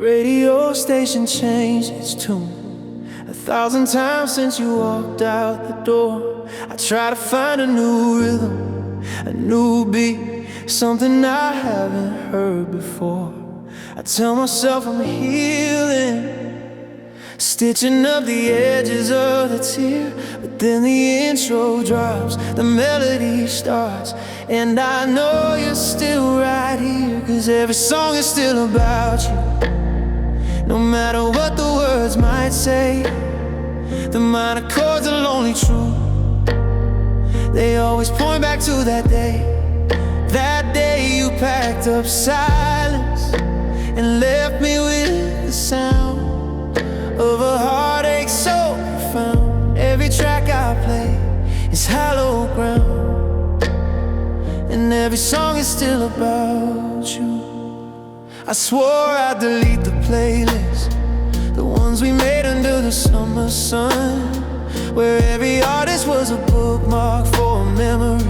radio station changed its tune 1,000 times since you walked out the door. I try to find a new rhythm, a new beat, something I haven't heard before. I tell myself I'm healing, stitching up the edges of the tear. But then the intro drops, the melody starts, and I know you're still right here, 'cause every song is still about you. No matter what the words might say, the minor chords are only true. They always point back to that day you packed up silence and left me with the sound of a heartache so profound. Every track I play is hallowed ground, and every song is still about you. I swore I'd delete the playlist, the ones we made under the summer sun, where every artist was a bookmark for a memory,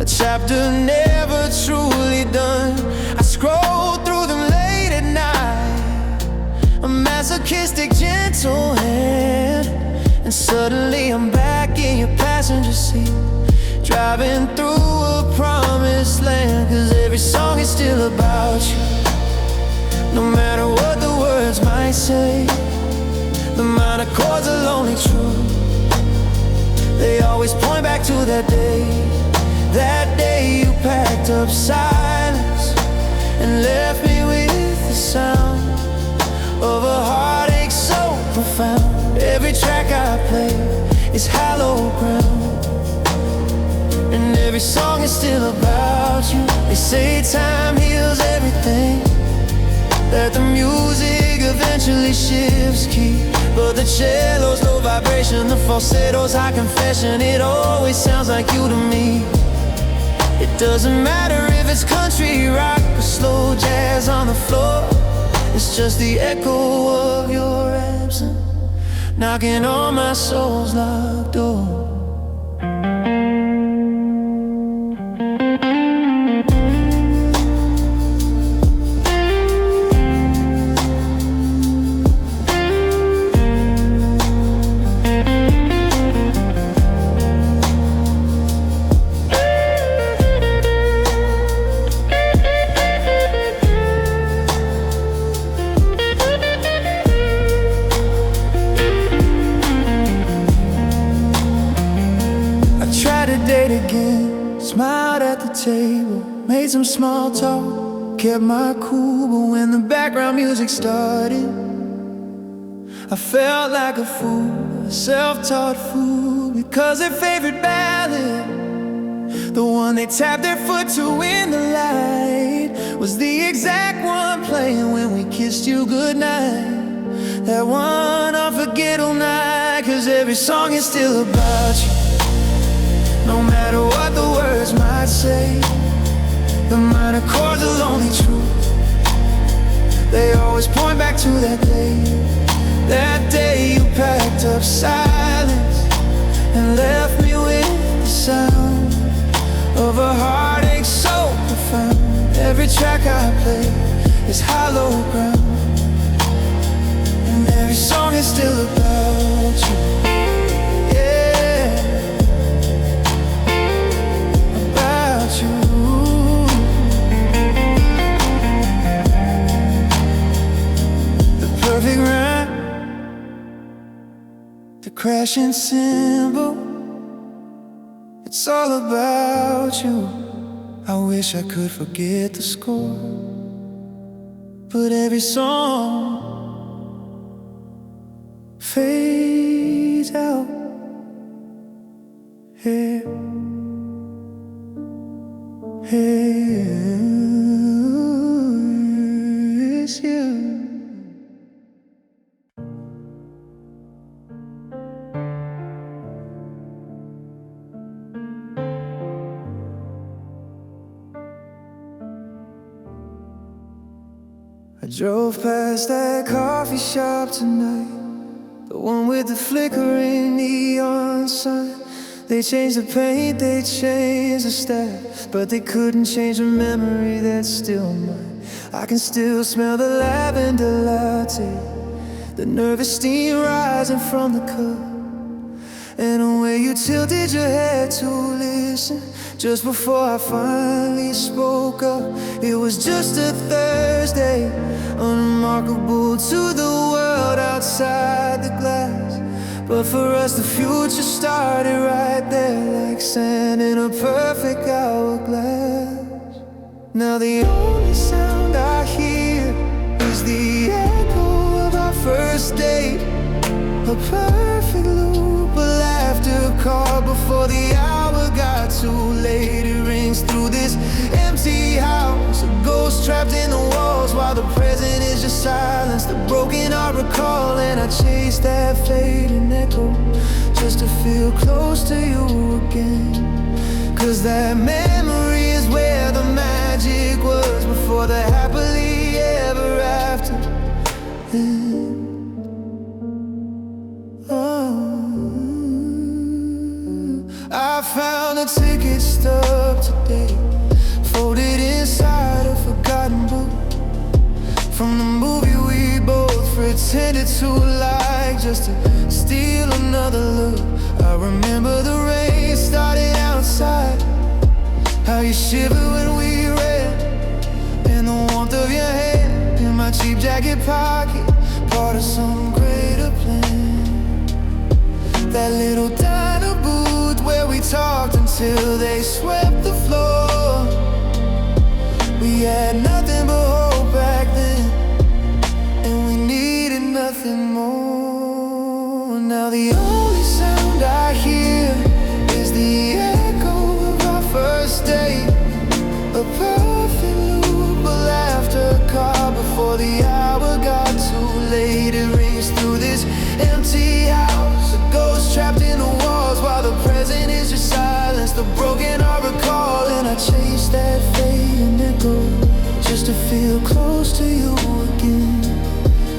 a chapter never truly done. I scrolled through them late at night, a masochistic gentle hand, and suddenly I'm back in your passenger seat, driving through a promised land. 'Cause every song is still about you. No matter what the words might say, the minor chords are only true. They always point back to that day you packed up silence and left me with the sound of a heartache so profound. Every track I play is hallowed ground, and every song is still about you. They say time heals everything, that the music eventually shifts key, but the cello's low vibration, the falsetto's high confession, it always sounds like you to me. It doesn't matter if it's country, rock, or slow jazz on the floor. It's just the echo of your absence knocking on my soul's locked door. Again, smiled at the table, made some small talk, kept my cool. But when the background music started, I felt like a fool, a self-taught fool, because their favorite ballad, the one they tapped their foot to in the light, was the exact one playing when we kissed you goodnight. That one unforgettable night. 'Cause every song is still about you. No matter what the words might say, the minor chords are only true. They always point back to that day you packed up silence and left me with the sound of a heartache so profound. Every track I play is hollow ground, and every song is still about you. Perfect rhyme, the crashing cymbal, it's all about you. I wish I could forget the score, but every song fades out. Hey, it's you. I drove past that coffee shop tonight, the one with the flickering neon sign. They changed the paint, they changed the staff, but they couldn't change the memory that's still mine. I can still smell the lavender latte, the nervous steam rising from the cup, and the way you tilted your head to listen just before I finally spoke up. It was just a Thursday, unremarkable to the world outside the glass, but for us the future started right there, like sand in a perfect hourglass. Now the only sound I hear is the echo of our first date, a perfect loop, a laughter call before the hour got too late. It rings through this empty house, a ghost trapped in the walls, while the present is just silence, the broken heart recall. And I chase that fading echo just to feel close to you again, 'cause that memory is where the magic was before the happily ever after. I found a ticket stub today, folded inside a forgotten book, from the movie we both pretended to like, just to steal another look. I remember the rain starting outside, how you shivered when we read, and the warmth of your hand in my cheap jacket pocket, part of some greater plan. That little diner booth where we talked until they swept the floor. We had nothing but hope back then, and we needed nothing more. Now the only sound I hear is the echo of our first date, a perfect loop, a laughter call before the hour got too late. It rings through this empty house, a ghost trapped in the walls, while the present is just silence, the broken heart recall. And I chase that fading echo just to feel close to you again,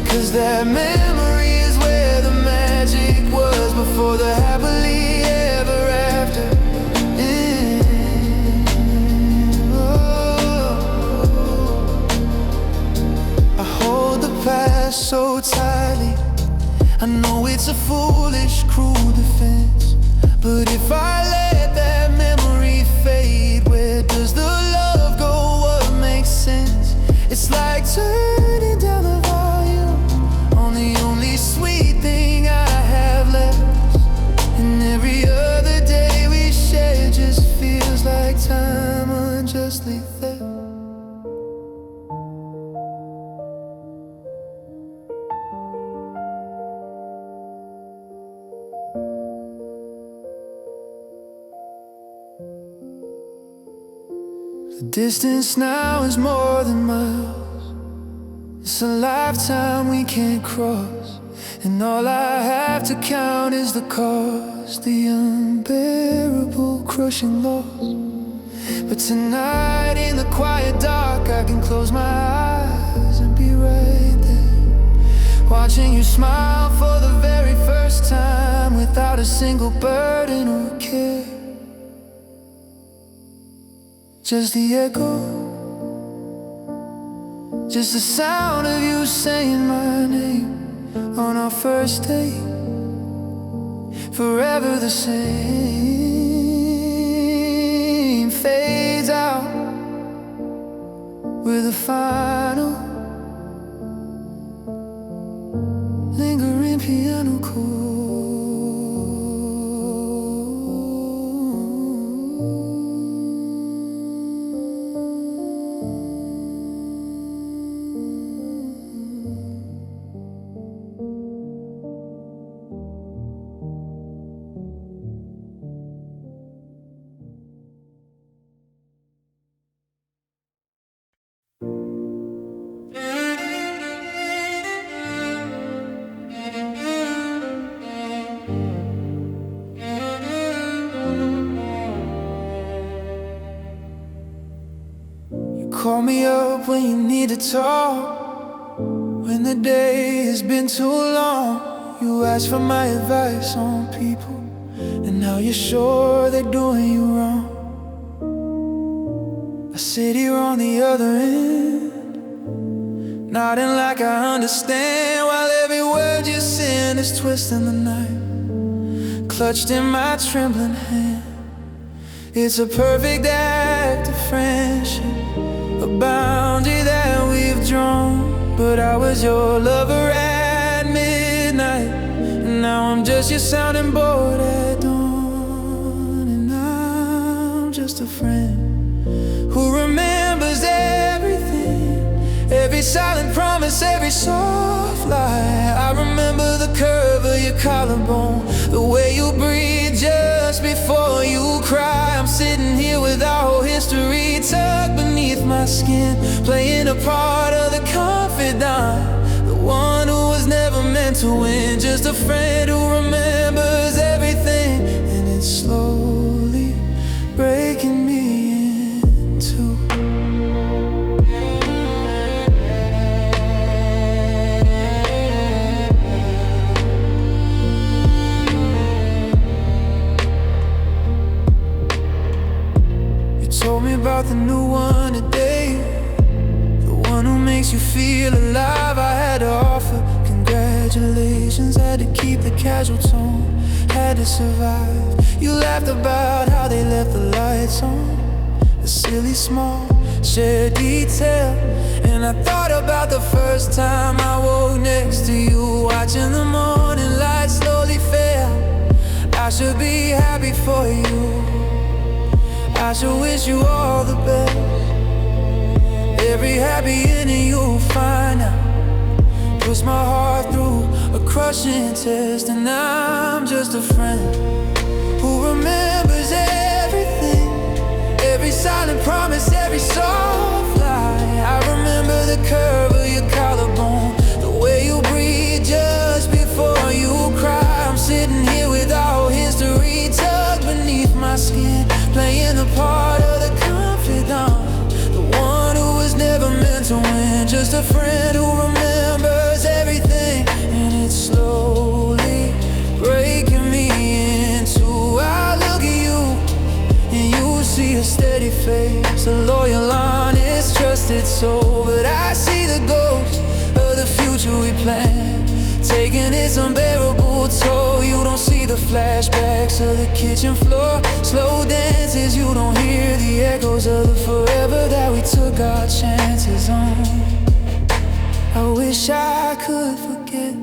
'cause that memory is where the magic was before the happily ever after. I hold the past so tightly, I know it's a foolish, cruel defense, but if I let that memory fade, where does the love go? What makes sense? It's like turning down the volume on the only sweet thing I have left, and every other day we share just feels like time unjustly theft. The distance now is more than miles, it's a lifetime we can't cross, and all I have to count is the cost, the unbearable crushing loss. But tonight in the quiet dark, I can close my eyes and be right there, watching you smile for the very first time, without a single burden or care. Just the echo, just the sound of you saying my name on our first date, forever the same, fades out with a final lingering piano chord. Call me up when you need to talk, when the day has been too long. You ask for my advice on people and how you're sure they're doing you wrong. I sit here on the other end, nodding like I understand, while every word you send is twisting the night, clutched in my trembling hand. It's a perfect act of friendship, a boundary that we've drawn. But I was your lover at midnight, and now I'm just your sounding board at dawn. And I'm just a friend who remembers everything, every silent promise, every soft lie. I remember the curve of your collarbone, the way you breathe just before you cry. I'm sitting here with our whole history tucked beneath my skin, playing a part of the confidant, the one who was never meant to win. Just a friend who remembers everything, and it's slowly breaking me in two. Told me about the new one today, the one who makes you feel alive. I had to offer congratulations, had to keep the casual tone, had to survive. You laughed about how they left the lights on, a silly small shared detail. And I thought about the first time I woke next to you, watching the morning light slowly fade. I should be happy for you, I should wish you all the best. Every happy ending you'll find out puts my heart through a crushing test. And I'm just a friend who remembers everything, every silent promise, every soft lie. I remember the curve of your collarbone, the way you breathe just before you cry. I'm sitting here with our whole history tucked beneath my skin, playing the part of the confidant, the one who was never meant to win. Just a friend who remembers everything, and it's slowly breaking me in two. I look at you, and you see a steady face, a loyal, honest, trusted soul. But I see the ghost of the future we planned, taking its unbearable toll. You don't see the flashbacks of the kitchen floor, slow dances. You don't hear the echoes of the forever that we took our chances on. I wish I could forget,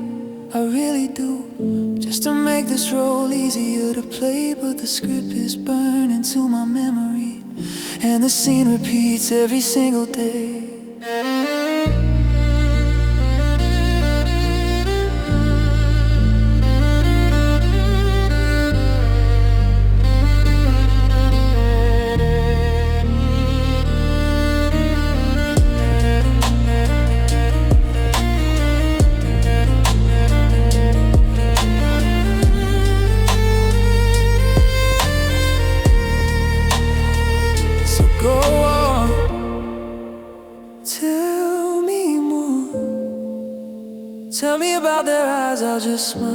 I really do, just to make this role easier to play. But the script is burned into my memory, and the scene repeats every single day. Tell me about their eyes, I'll just smile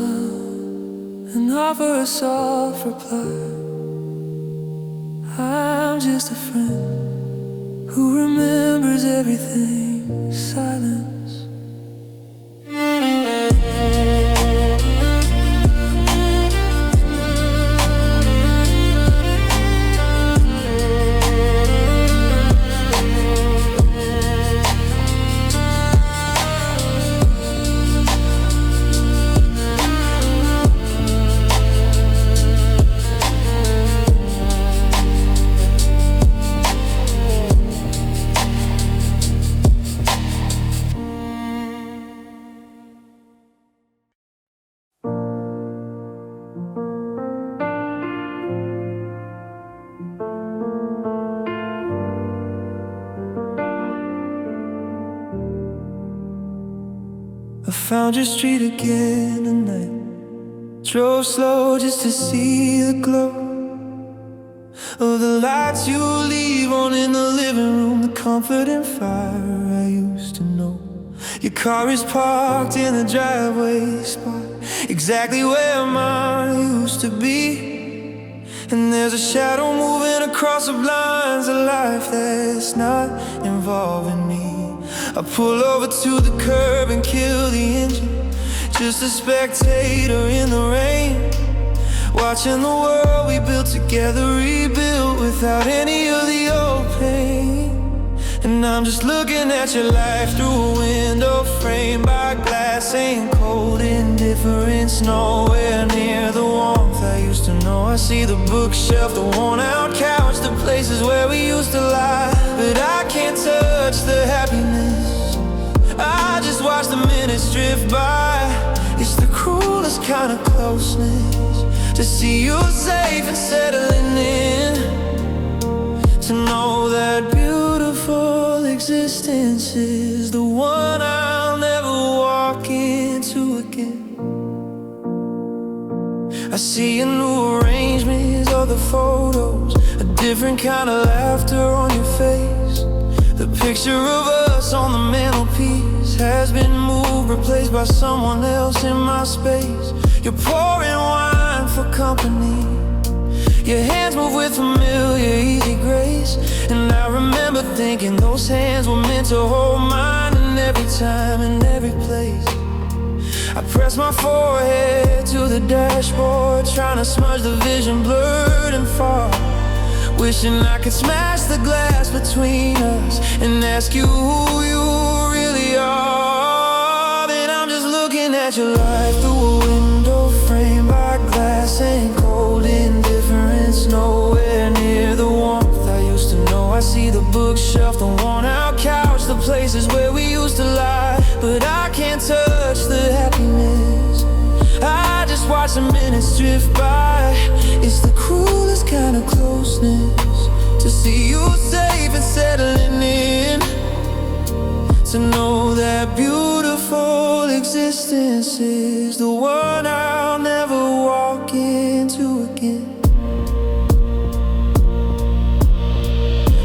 and offer a soft reply. I'm just a friend who remembers everything, silence. I found your street again tonight, drove slow just to see the glow of the lights you leave on in the living room, the comfort and fire I used to know. Your car is parked in the driveway spot, exactly where mine used to be. And there's a shadow moving across the blinds, a life that's not involving me. I pull over to the curb and kill the engine, just a spectator in the rain, watching the world we built together rebuild without any of the old pain. And I'm just looking at your life through a window framed by glass. Ain't cold indifference, nowhere near the warmth I used to know. I see the bookshelf, the worn out couch, the places where we used to lie, but I can't touch the happiness. I just watch the minutes drift by. It's the cruelest kind of closeness to see you safe and settling in, to know that beautiful existence is the one I'll never walk into again. I see a new arrangement of the photos, a different kind of laughter on your face. The picture of us on the mantelpiece has been moved, replaced by someone else in my space. You're pouring wine for company, your hands move with familiar, easy grace. And I remember thinking those hands were meant to hold mine, in every time and every place. I press my forehead to the dashboard, trying to smudge the vision blurred and far, wishing I could smash the glass between us and ask you who you really are. Then I'm just looking at your life through a window framed by glass. Ain't cold indifference, nowhere near the warmth I used to know. I see the bookshelf, the worn out couch, the places where we used to lie, but I can't touch the happiness. I just watch the minutes drift by. It's the cruelest kind of closeness to see you safe and settling in, to know that beautiful existence is the one I'll never walk into again.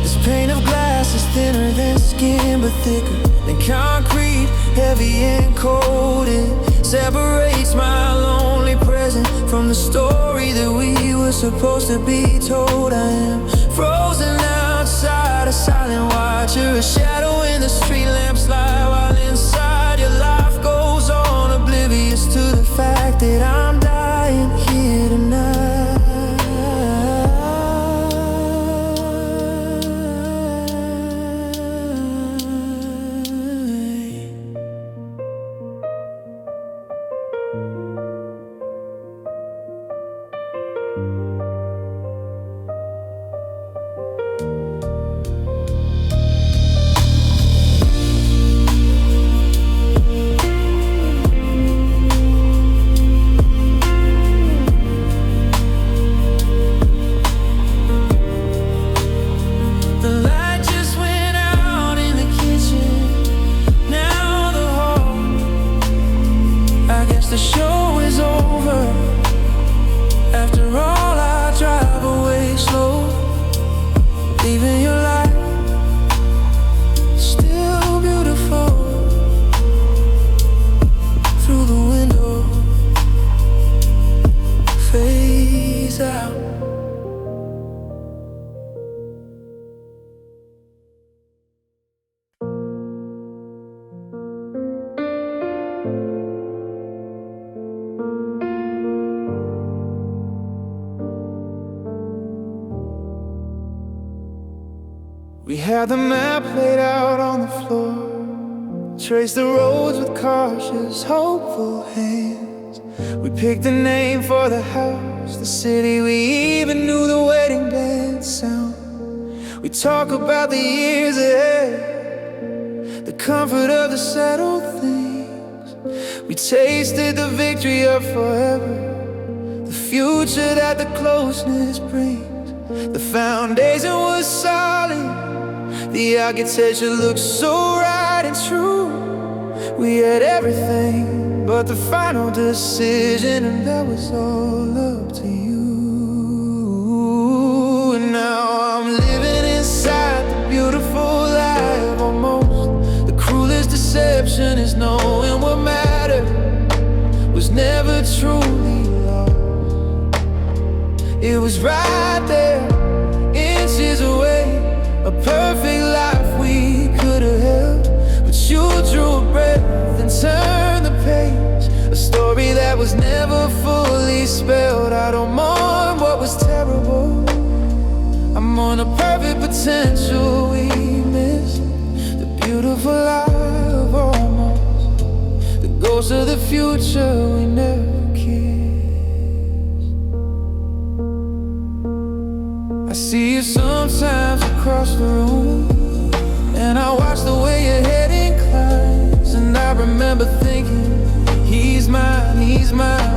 This pane of glass is thinner than skin, but thicker than concrete, heavy and cold. It separates my lonely present from the story that we were supposed to be told. I am frozen outside, a silent watcher, a shadow in the street lamps light, while inside your life goes on, oblivious to the fact that I'm dying here tonight. The show is over. After all, I drive away slow, leaving your light still beautiful through the window, fades out. We had the map laid out on the floor, traced the roads with cautious, hopeful hands. We picked a name for the house, the city, we even knew the wedding dance sound. We talk about the years ahead, the comfort of the settled things. We tasted the victory of forever, the future that the closeness brings. The foundation was solid, the architecture looked so right and true. We had everything but the final decision, and that was all up to you. And now I'm living inside the beautiful life almost. The cruelest deception is knowing what mattered was never truly lost. It was right there, inches away, a perfect life we could have held. But turn the page. A story that was never fully spelled. I don't mourn what was terrible. I'm on a perfect potential we missed. The beautiful lie of almost. The ghost of the future we never kissed. I see you sometimes across the room, and I watch the way your head inclines. And I remember thinking, he's mine,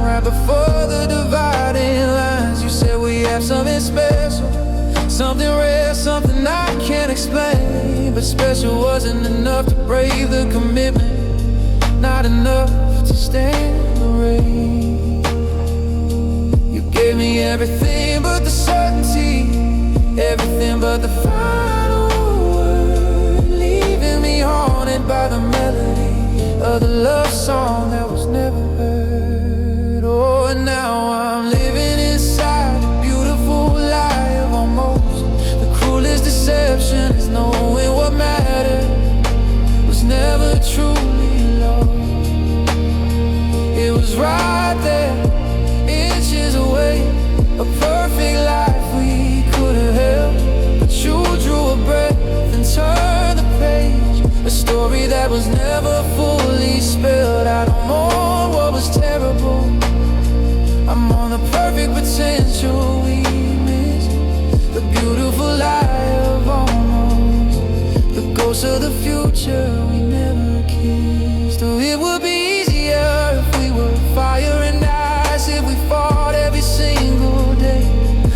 right before the dividing lines. You said we have something special, something rare, something I can't explain. But special wasn't enough to brave the commitment, not enough to stand the rain. You gave me everything but the certainty, everything but the final word, leaving me haunted by the melody of the love song that was never heard. Oh, and now I'm living inside a beautiful lie of almost. The cruelest deception is knowing what mattered was never truly lost. It was right there, inches away, a perfect life we could have held. But you drew a breath and turned the page. A story that was never fully spelled. I don't mourn what was terrible. I'm on the perfect potential we missed. The beautiful lie of almost. The ghost of the future we never kissed. Oh, it would be easier if we were fire and ice, if we fought every single day.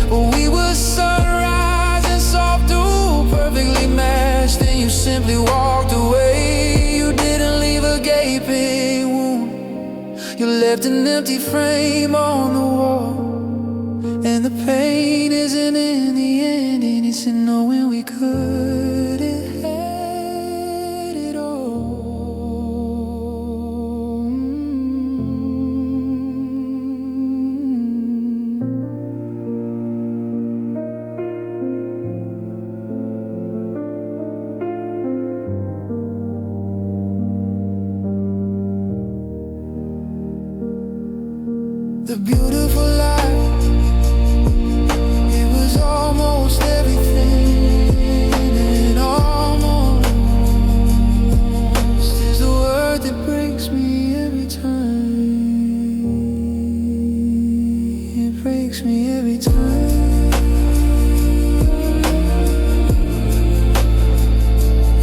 But we were sunrise and soft dew, perfectly matched. Then you simply walked away. You didn't leave a gaping wound. You left an empty frame on the wall. And the pain isn't in the ending, it's in knowing we could have had it all. The beautiful life, it was almost everything, and almost is the word that breaks me every time. It breaks me every time.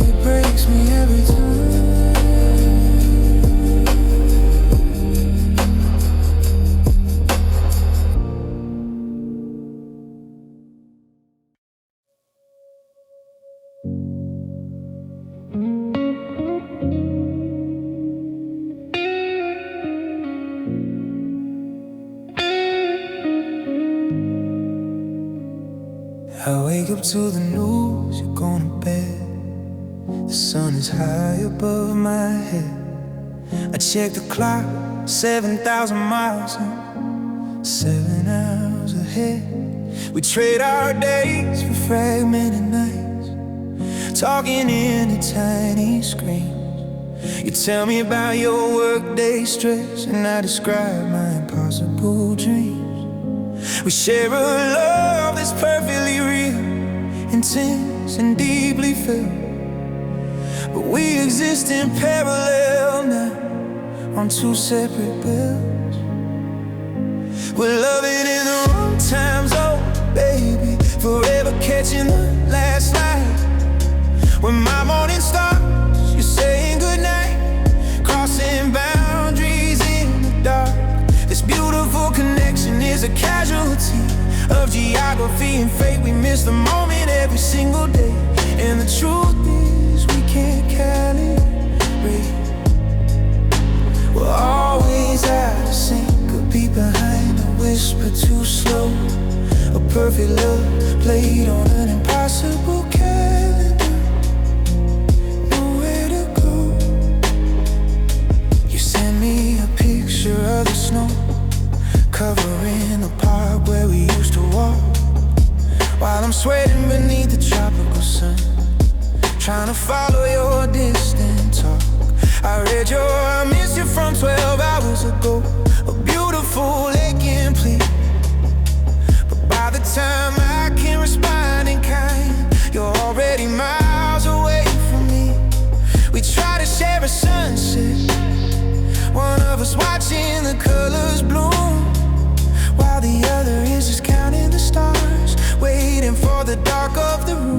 It breaks me every time. I wake up to the news, you're going to bed. The sun is high above my head. I check the clock, 7,000 miles and 7 hours ahead. We trade our days for fragmented nights, talking in a tiny screen. You tell me about your workday stress, and I describe my impossible dreams. We share a love that's perfectly real, intense and deeply felt. But we exist in parallel now, on two separate bills. We're loving in the wrong time zone, baby, forever catching the last light. When my morning starts, you're saying goodnight, crossing boundaries in the dark. This beautiful connection is a casualty of geography and fate. We miss the moment every single day, and the truth is we can't calibrate. We're always out of sync, a beat behind, a whisper too slow. A perfect love played on an impossible calendar. Nowhere to go. You send me a picture of the snow covering the park where we used to walk, while I'm sweating beneath the tropical sun, trying to follow your distant talk. I read your from 12 hours ago, a beautiful aching plea. But by the time I can respond in kind, you're already miles away from me. We try to share a sunset, one of us watching the colors bloom, while the other is just counting the stars, waiting for the dark of the room.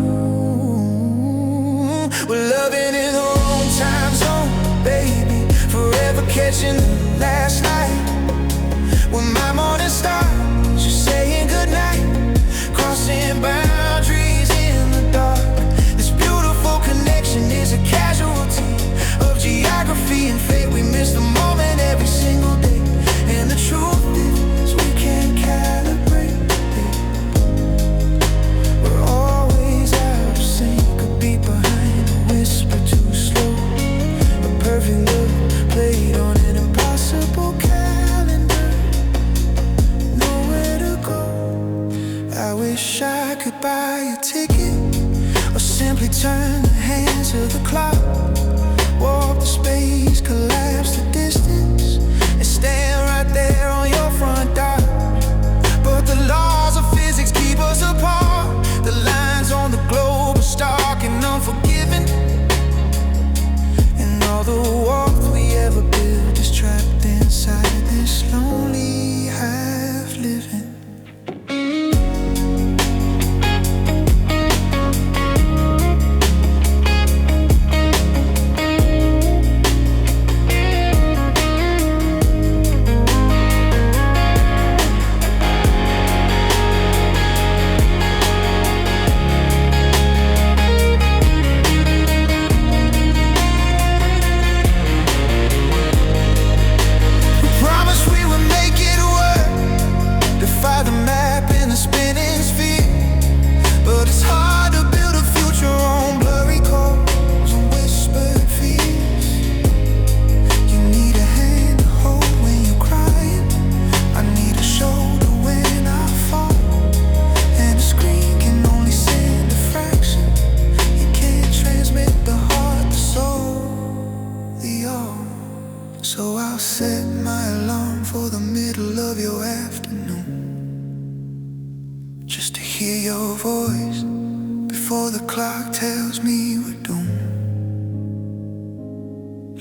We're loving in the wrong time zone, baby, forever catching the last light. When my morning star, she's saying goodnight, crossing boundaries in the dark. This beautiful connection is a casualty of geography and fate. We miss the moment every single day, and the truth is we can't calibrate it. We're always out of sync, a beat behind, a whisper too slow, a perfect look played on an impossible calendar. Nowhere to go. I wish I could buy a ticket, or simply turn the hands of the clock, warp the space, collapse the distance, and stand right there on your front dock. But the laws of physics keep us apart. The lines on the globe are stark and unforgiving, and all the warmth we ever built is trapped inside this lonely half living. So I'll set my alarm for the middle of your afternoon, just to hear your voice before the clock tells me we're doomed.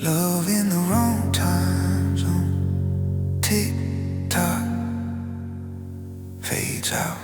Love in the wrong time zone, tick tock, fades out.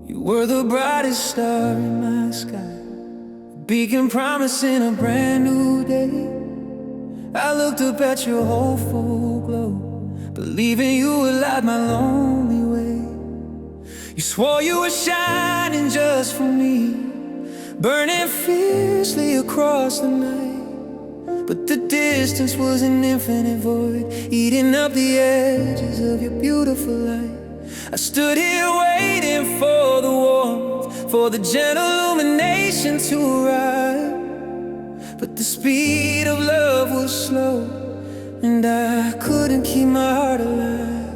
You were the brightest star in my sky, a beacon promising a brand new day. I looked up at your hopeful glow, believing you would light my lonely way. You swore you were shining just for me, burning fiercely across the night. But the distance was an infinite void, eating up the edges of your beautiful light. I stood here waiting for the warmth, for the gentle illumination to arrive. But the speed of love was slow, and I couldn't keep my heart alive.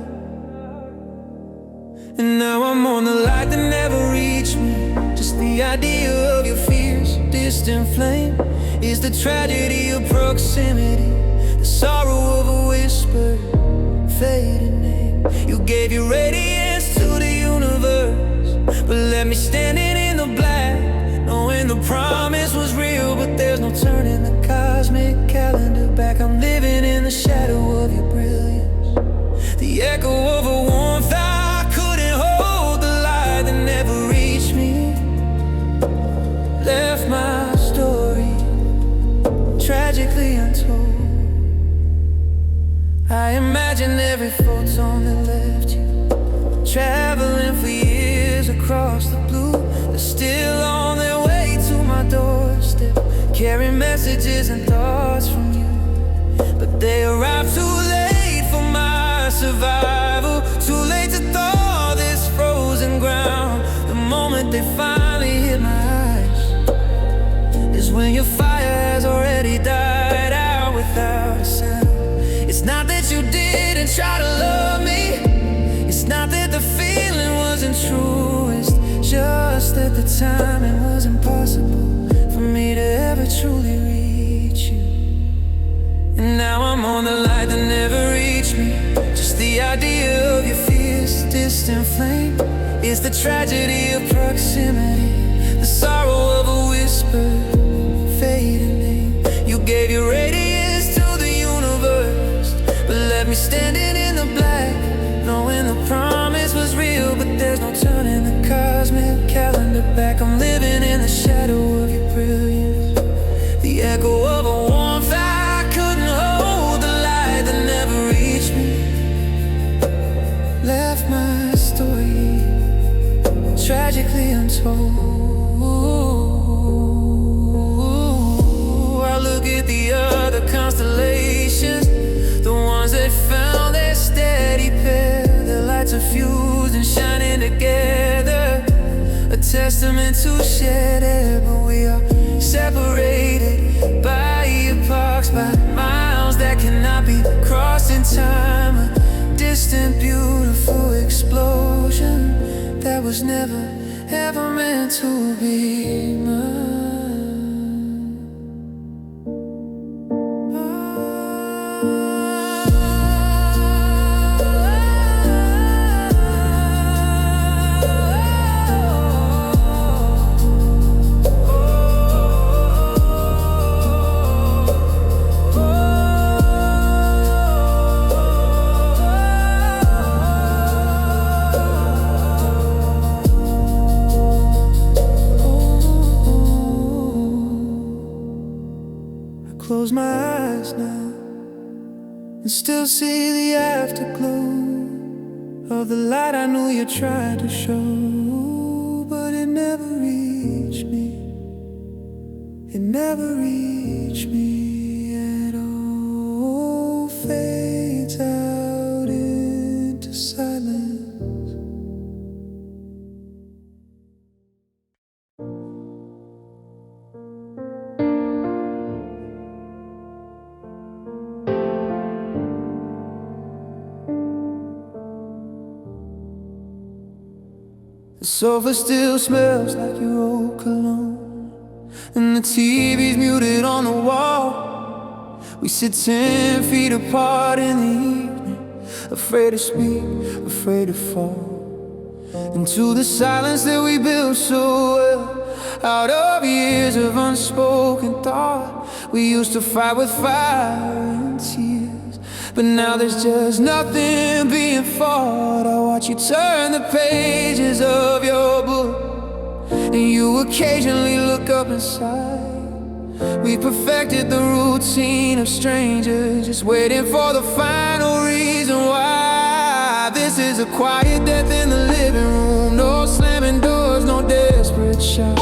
And now I'm on the light that never reached me. Just the idea of your fierce, distant flame is the tragedy of proximity, the sorrow of a whisper, fading name. You gave your radiance to the universe, but left me standing in the black, knowing the promise was real, but there's no turning the cosmic calendar back. I'm living in the shadow of your brilliance, the echo of a warmth I couldn't hold, the light that never reached me. Left my story tragically untold. I imagine every photo that left you, traveling for years across the blue. They're still on their way to my doorstep, carrying messages and thoughts from you. But they arrived too late for my survival, too late to thaw this frozen ground. The moment they finally hit my eyes is when your fire has already died out without a sound. It's not that you didn't try to love me, it's not that the feeling wasn't true, it's just that the timing was impossible for me to ever truly reach you. And now I'm on the light that never reached me. Just the idea of your fierce, distant flame is the tragedy of proximity, the sorrow of a whisper, fading name. You gave your radiance to the universe, but left me standing in the black, knowing the promise was real, but there's no turning the cosmic calendar back. I'm living in the shadow of your brilliance, the echo of a warmth I couldn't hold, the light that never reached me. Left my story tragically untold. I look at the other constellations, the ones that found their steady pair. Their lights are fused and shining together, a testament to shared air. But we are separated by epochs, by miles that cannot be crossed in time. A distant, beautiful explosion that was never, ever meant to be mine. Close my eyes now and still see the afterglow of the light I knew you tried to show, but it never reached me. It never reached me at all. Fades out into silence. The sofa still smells like your old cologne, and the TV's muted on the wall. We sit 10 feet apart in the evening, afraid to speak, afraid to fall into the silence that we built so well. Out of years of unspoken thought, we used to fight with fire and tears, but now there's just nothing being fought. I watch you turn the pages of your book, and you occasionally look up inside. We perfected the routine of strangers, just waiting for the final reason why. This is a quiet death in the living room, no slamming doors, no desperate shout,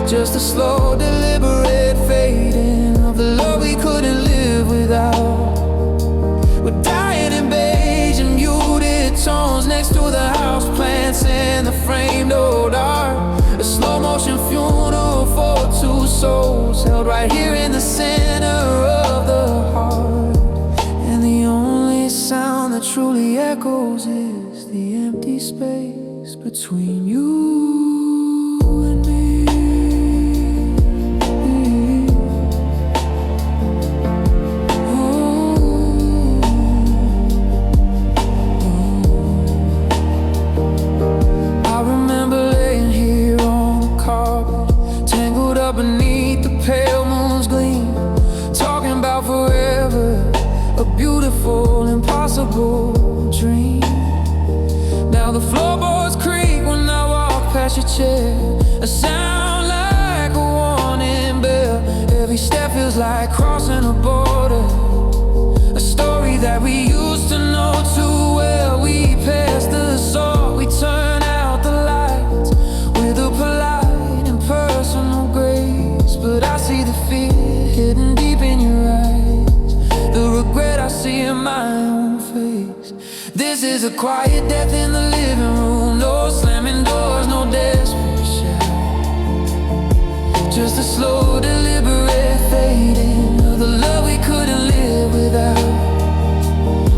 just a slow, deliberate fading of the love we couldn't live without. We're dying in beige and muted tones next to the house plants and the framed old art. A slow motion funeral for two souls, held right here in the center of the heart. And the only sound that truly echoes is the empty space between you and me. Beneath the pale moon's gleam, talking about forever, a beautiful, impossible dream. Now the floorboards creak when I walk past your chair, a sound like a warning bell. Every step feels like crossing a border, a that we used to know too well. We passed the salt, we turned out the lights with a polite and personal grace. But I see the fear hidden deep in your eyes, the regret I see in my own face. This is a quiet death in the living room. No slamming doors, no desperate shout, just a slow, deliberate fading of the love we couldn't live without.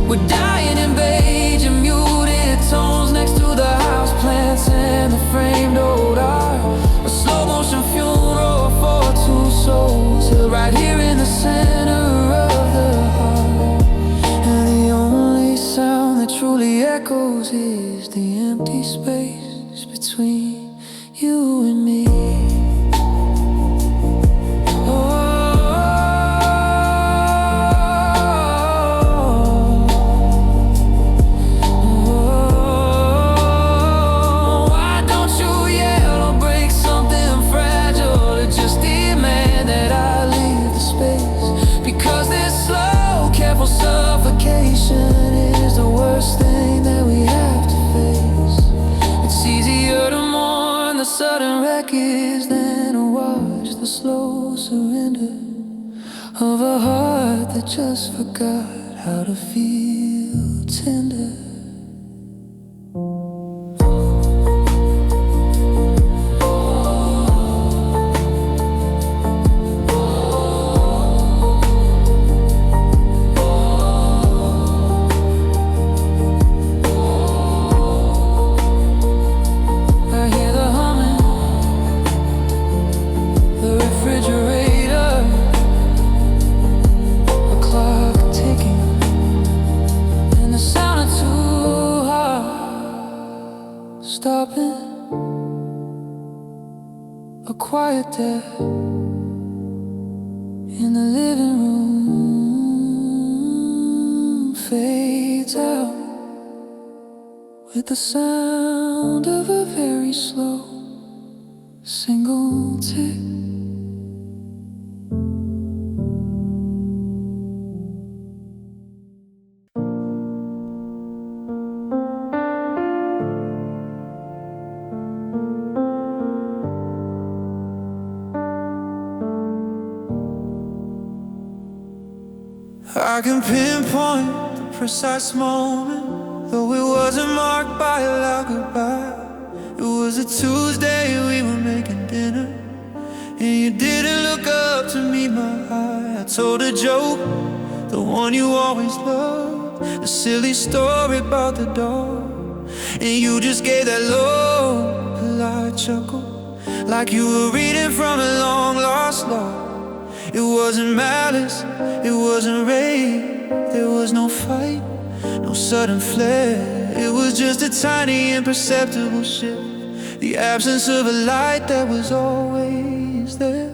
We're dying in beige and muted tones next to the houseplants and the framed old art. A slow motion funeral for two souls, held right here in the center of the heart. And the only sound that truly echoes is the empty space between you and me. Suffocation is the worst thing that we have to face. It's easier to mourn the sudden wreckage than to watch the slow surrender of a heart that just forgot how to feel tender. Stopping, a quiet death in the living room fades out with the sound of a very slow single tick. I can pinpoint the precise moment, though it wasn't marked by a loud goodbye. It was a Tuesday, we were making dinner, and you didn't look up to meet my eye. I told a joke, the one you always loved, a silly story about the dog, and you just gave that low, polite chuckle, like you were reading from a long lost log. It wasn't malice, it wasn't rape, there was no fight, no sudden flare. It was just a tiny imperceptible shift, the absence of a light that was always there.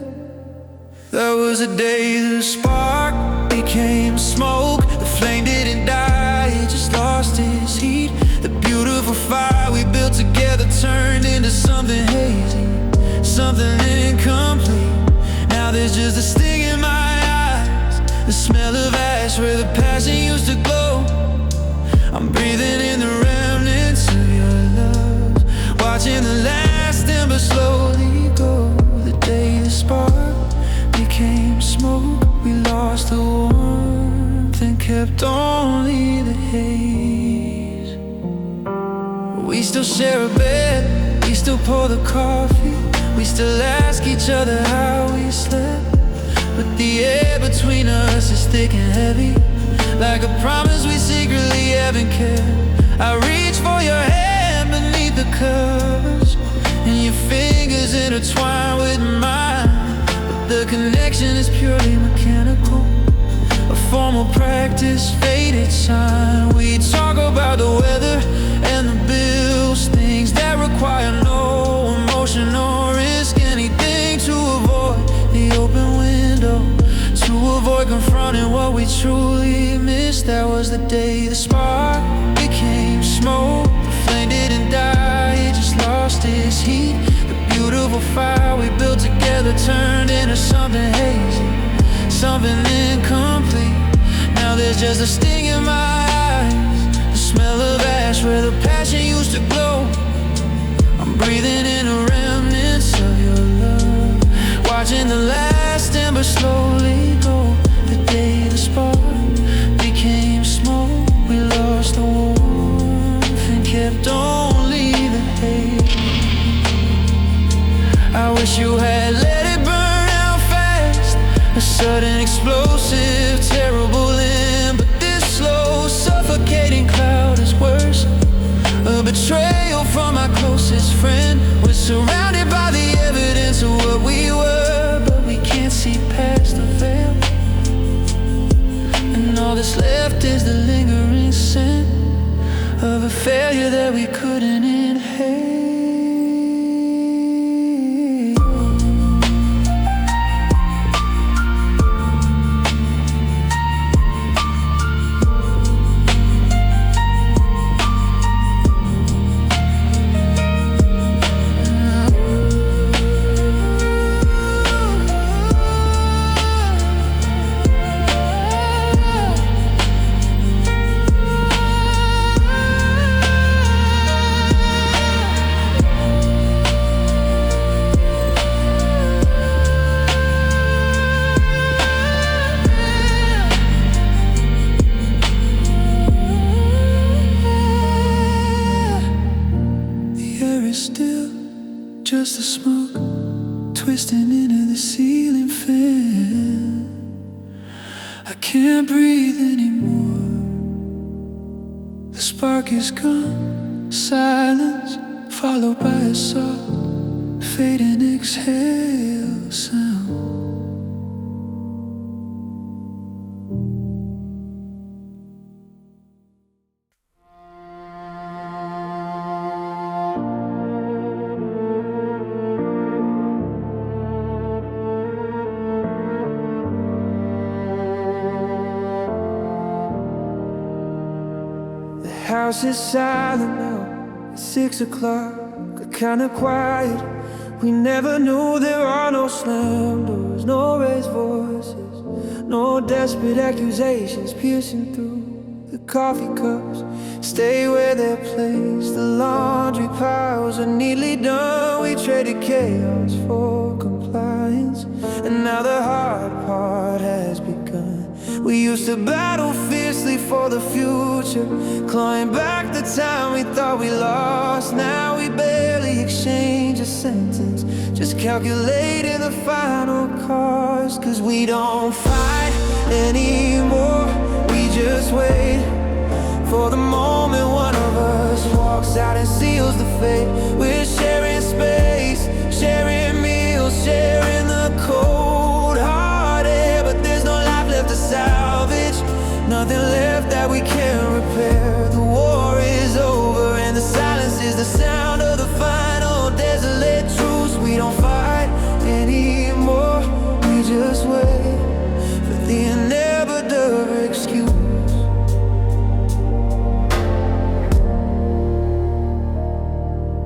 That was the day the spark became smoke. The flame didn't die, it just lost its heat. The beautiful fire we built together turned into something hazy, something incomplete. Now there's just a sting in my eyes, the smell of ash where the passion used to glow. I'm breathing in the remnants of your love, watching the last ember slowly go. The day the spark became smoke, we lost the warmth and kept only the haze. We still share a bed, we still pour the coffee, we still ask each other how we slept. But the air between us is thick and heavy, like a promise we secretly haven't kept. I reach for your hand beneath the covers, and your fingers intertwine with mine. But the connection is purely mechanical, a formal practice, faded shine. We talk about the weather and the bills, things that require no emotion or risk. Anything to avoid the open window, to avoid confronting what we truly missed. That was the day the spark became smoke. The flame didn't die, it just lost its heat. The beautiful fire we built together turned into something hazy, something incomplete. Now Now there's just a sting in my eyes, the smell of ash where the passion used to glow. I'm breathing in the remnants of your love, watching the last ember slowly go. The day the spark became smoke, we lost the warmth and kept only the hate. I wish you had let it burn out fast, a sudden explosive, terrible end. But this slow, suffocating cloud is worse, a betrayal from our closest friend. We're surrounded by the evidence of what we were, but we can't see past the veil. And all that's left is the lingering scent of a failure that we couldn't inhale. Still just the smoke twisting into the ceiling fan. I can't breathe anymore. The spark is gone, silence followed by a soft fading exhale sound. The house is silent now, it's 6 o'clock, kinda quiet. We never knew there are no slam doors, no raised voices, no desperate accusations piercing through the coffee cups. Stay where they're placed, the laundry piles are neatly done. We traded chaos for compliance, and now the hard part has begun. We used to battle fiercely for the future, clawing back the time we thought we lost. Now we barely exchange a sentence, just calculating the final cost. Cause we don't fight anymore, we just wait for the moment one of us walks out and seals the fate. We're sharing space, sharing meals, sharing the cold hard air, but there's no life left to salvage, nothing left that we can't repair. The war is over and the silence is the sound of the final desolate truce. We don't fight anymore, we just wait for the inevitable excuse.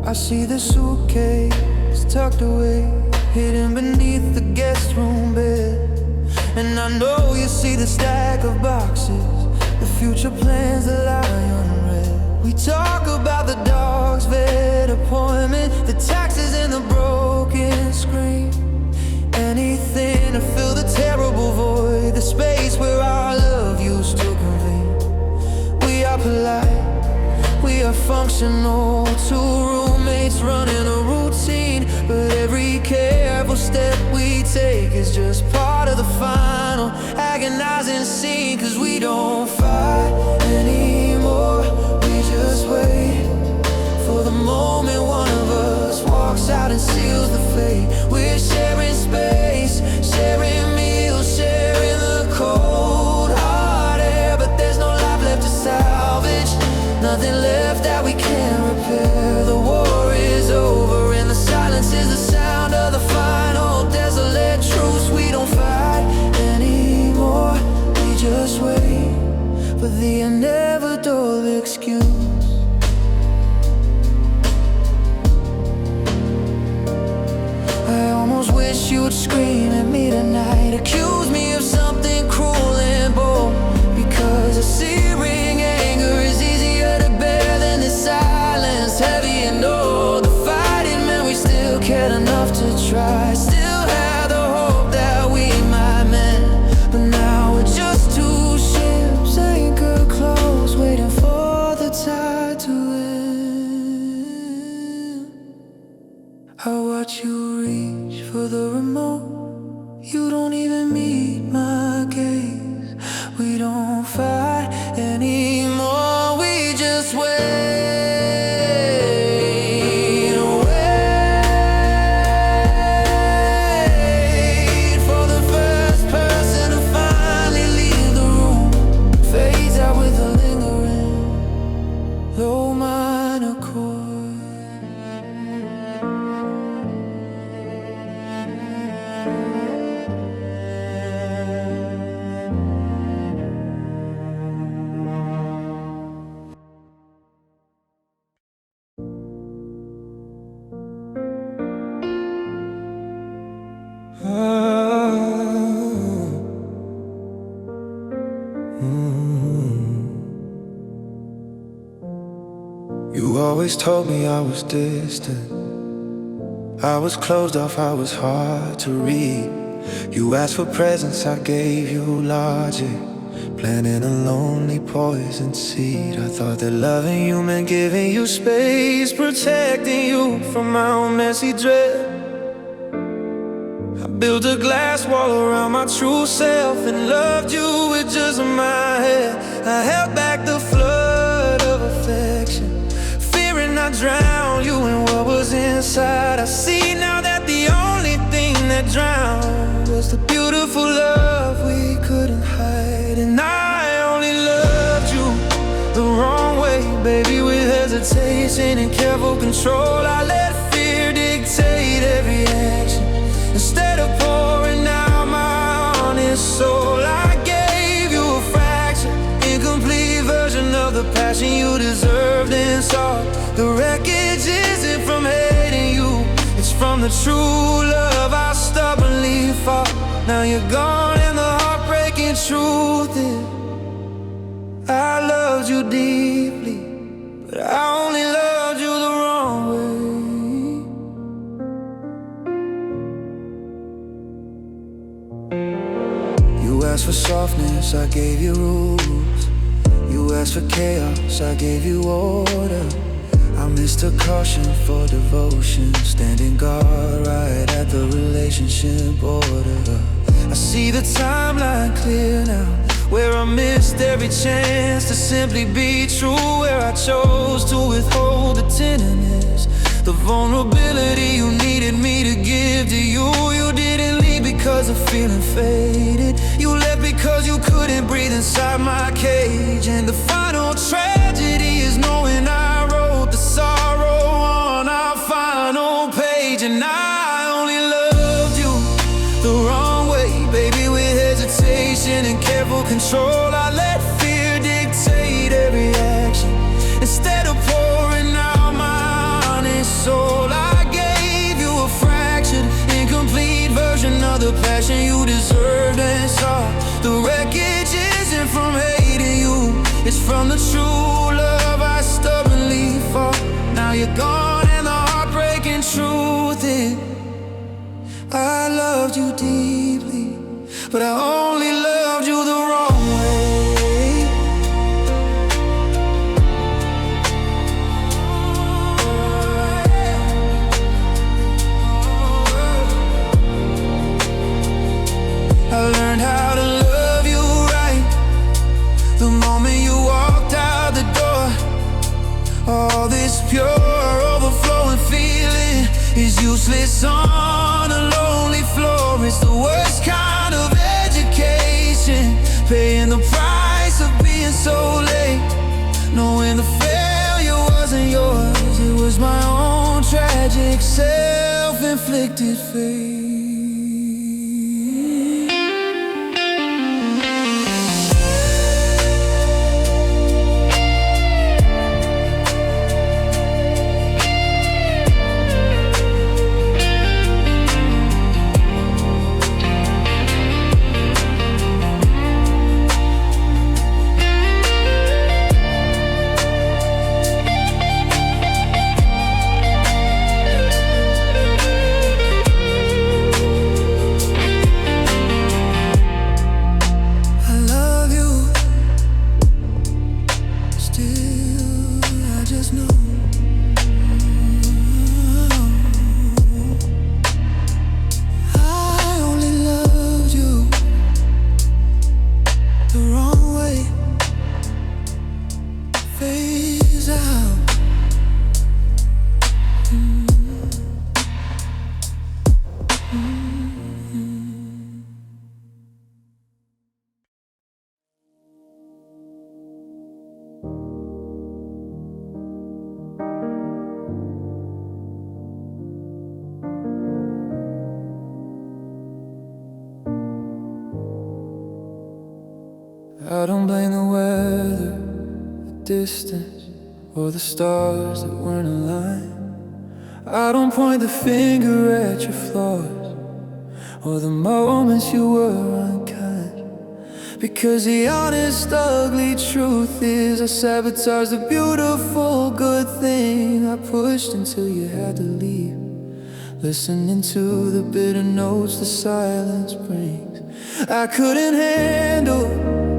I see the suitcase tucked away, hidden beneath the guest room bed. And I know you see the stack of boxes, the future plans that lie unread. We talk about the dog's vet appointment, the taxes and the broken screen. Anything to fill the terrible void, the space where our love used to convene. We are polite, we are functional, two roommates running a routine. But every careful step we take is just part of the final agonizing scene. Cause we don't fight anymore, we just wait for the moment one of us walks out and seals the fate. We're sharing space, sharing meals, sharing the cold hard air, but there's no life left to salvage, nothing left that we can't repair. The war is over and the silence is the sound of the final desolate truce. We don't fight anymore, we just wait for the inevitable excuse. I almost wish you would scream at me tonight, accuse me of something cruel and bold, because to the remote. You don't even meet my gaze. We don't fight anymore. We just wait. You always told me I was distant, I was closed off, I was hard to read. You asked for presents, I gave you logic, planting a lonely poison seed. I thought that loving you meant giving you space, protecting you from my own messy dread. I built a glass wall around my true self and loved you with just my head. I held back the flood of affection, fearing I'd drown you in what was inside. I see now that the only thing that drowned was the beautiful love we couldn't hide. And I only loved you the wrong way, baby, with hesitation and careful control. I let fear dictate every action instead of pouring out my honest soul. I gave you a fraction, incomplete version of the passion you deserved and sought. The wreckage isn't from hating you, it's from the true love I stubbornly fought. Now you're gone and the heartbreaking truth is I loved you deeply, but I only loved you the wrong way. You asked for softness, I gave you rules. You asked for chaos, I gave you order. I mistook caution for devotion, standing guard right at the relationship border. I see the timeline clear now, where I missed every chance to simply be true, where I chose to withhold the tenderness, the vulnerability you needed me to give to you. You didn't leave because the feeling faded, you left because you couldn't breathe inside my cage. And the final tragedy is knowing I wrote the sorrow on our final page. And I only loved you the wrong way, baby, with hesitation and careful control. I let fear dictate every action instead of pouring out my honest soul. I gave you a fractured, incomplete version of the passion you deserved and sought. The wreckage isn't from hating you, it's from the true love I stubbornly fought. Now you're gone and the heartbreaking truth is I loved you deeply, but I only loved you the wrong way. I learned how to love you right the moment you walked out the door. All this pure overflowing feeling is useless on a lonely floor. It's the worst kind of education, paying the price of being so late, knowing the failure wasn't yours, it was my own tragic self-inflicted fate. phase out. I don't blame the weather, the distance, or the stars that weren't aligned. I don't point the finger at your flaws, or the moments you were unkind. Because the honest, ugly truth is I sabotaged the beautiful, good thing I pushed until you had to leave. Listening to the bitter notes the silence brings, I couldn't handle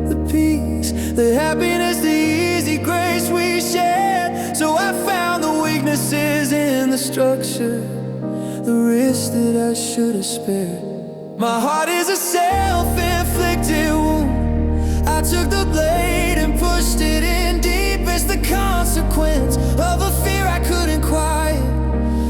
the peace, the happiness, the easy grace we shared. So I found the weaknesses in the structure, the risk that I should have spared. My heart is a self-inflicted wound. I took the blade and pushed it in deep. It's the consequence of a fear I couldn't quiet,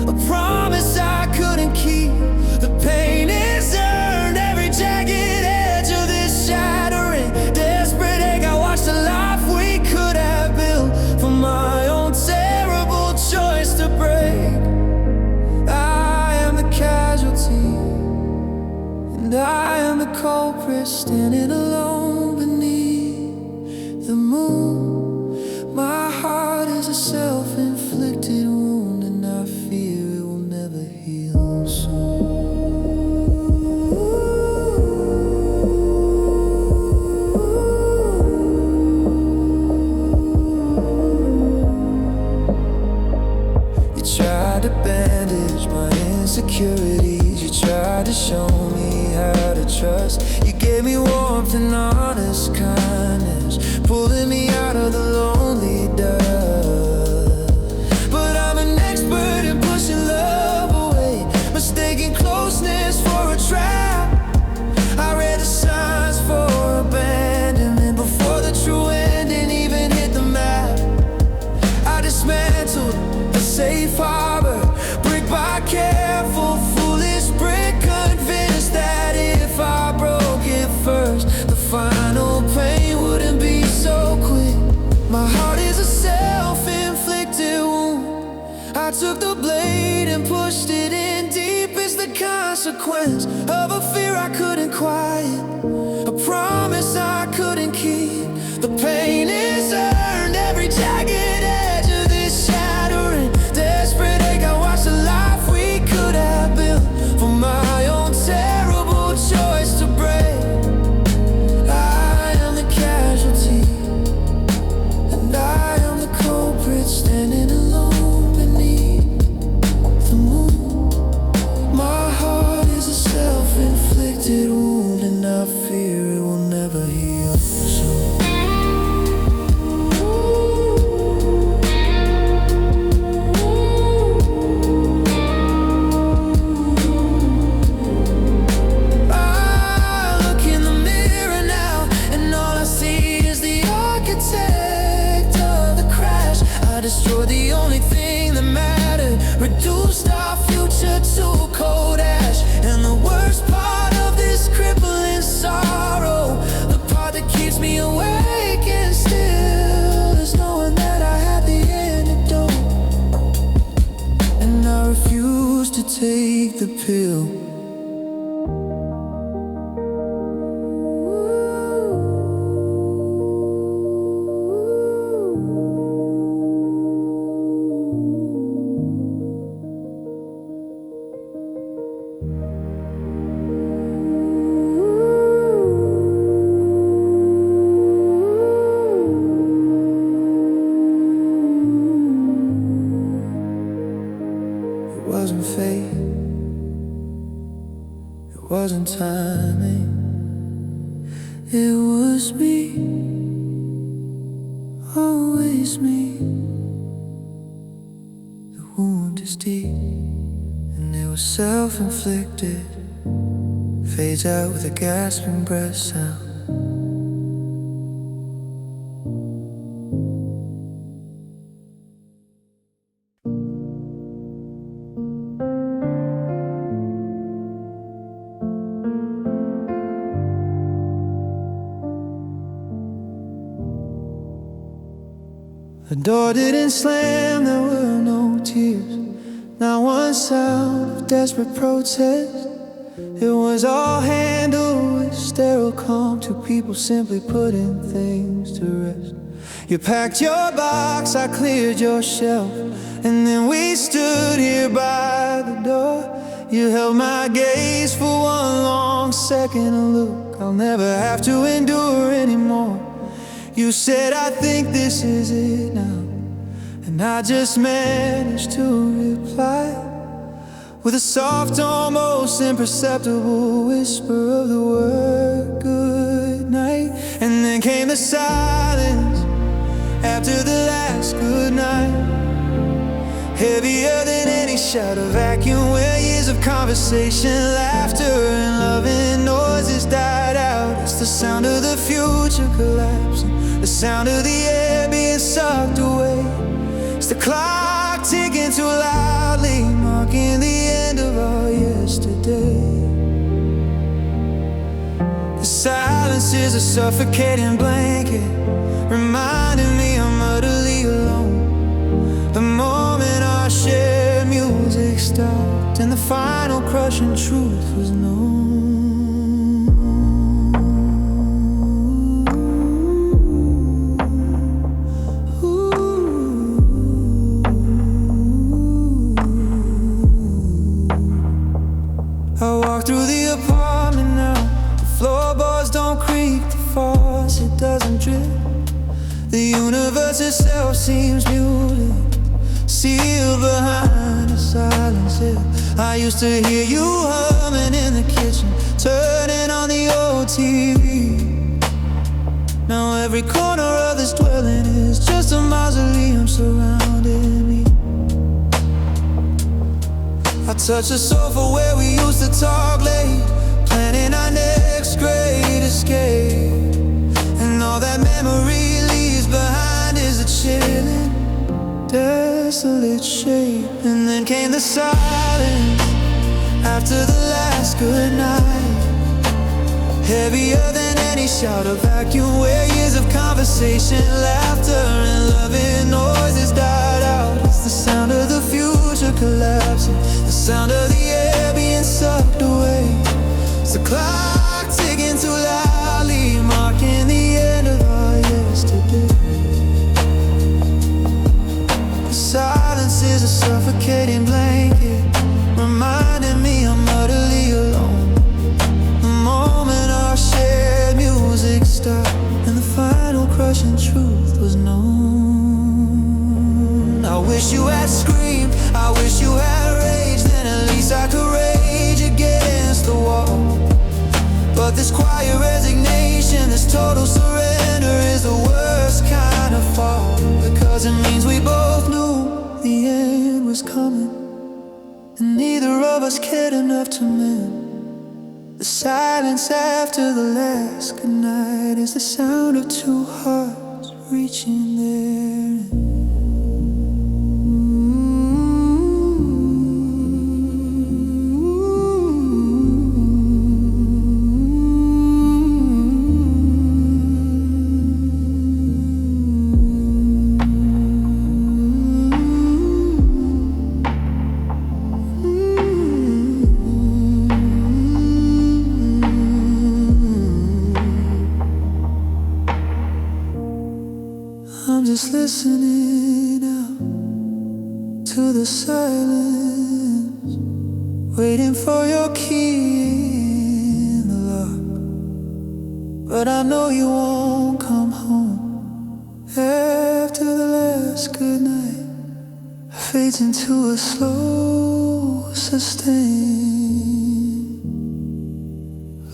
a promise I couldn't keep. The pain is earned, every jagged edge of this shattering, desperate ache. I watched the life we could have built for my own terrible choice to break. I am the casualty, and I am the culprit, standing alone beneath the moon. My heart is a self-inflicted wound, and I fear it will never heal soon. You tried to bandage my insecurities, you tried to show me how to trust. You gave me warmth and honest kindness, pulling me out of the lonely dust. But I'm an expert in pushing love away, mistaking closeness for a trap. I read the signs for abandonment before the true ending even hit the map. I dismantled the safe harbor, brick by careful, foolish brick, convinced that if I broke it first, the final pain wouldn't be so quick. My heart is a self-inflicted wound. I took the blade and pushed it in deep. It's the consequence of a fear I couldn't quiet, a promise I couldn't keep. The pain is earned, every jagged edge of this shattering, desperate ache. I watched the life we could have built for my own terrible choice to break. I am the casualty, and I am the culprit, standing alone beneath the moon. My heart is a self-inflicted wound, and I fear it will never heal soon. I look in the mirror now, and all I see is the architect of the crash. I destroyed the only thing that mattered, reduced our future to cold ash. And the worst part of this crippling sorrow, the part that keeps me awake and still, is knowing that I had the antidote, and I refuse to take the pill. It wasn't fate, it wasn't timing, it was me, always me. The wound is deep, and it was self-inflicted, fades out with a gasping breath sound. The door didn't slam, there were no tears, not one sound of desperate protest. It was all handled with sterile calm, two people simply putting things to rest. You packed your box, I cleared your shelf, and then we stood here by the door. You held my gaze for one long second, a look I'll never have to endure anymore. You said, I think this is it now, and I just managed to reply with a soft, almost imperceptible whisper of the word goodnight. And then came the silence after the last goodnight, heavier than any shout of vacuum, where years of conversation, laughter, and loving noises died out. It's the sound of the future collapsing, the sound of the air being sucked away. It's the clock ticking too loudly, marking the end of our yesterday. The silence is a suffocating blanket, reminding me I'm utterly alone. The moment our shared music stopped and the final crushing truth was known. I walk through the apartment now, the floorboards don't creak, the faucet doesn't drip. The universe itself seems muted, sealed behind a silence. I used to hear you humming in the kitchen, turning on the old TV. Now every corner of this dwelling is just a mausoleum surrounding me. I touch the sofa where we used to talk late, planning our next great escape. And all that memory leaves behind is a chilling, desolate shape. And then came the silence after the last goodnight, heavier than any shout of vacuum, where years of conversation, laughter, and loving noises died out. It's the sound of the future collapsing, the sound of the air being sucked away. It's the clock ticking too loudly, marking the end of our yesterday. The silence is a suffocating blanket, reminding me I'm utterly alone. The moment our shared music stopped and the final crushing truth was known. I wish you had screamed, I wish you had raged, then at least I could rage against the wall. But this quiet resignation, this total surrender is the worst kind of fall, because it means we both knew the end was coming, and neither of us cared enough to mend. The silence after the last goodnight is the sound of two hearts reaching their end. I'm just listening out to the silence, waiting for your key in the lock. But I know you won't come home after the last goodnight fades into a slow, sustained,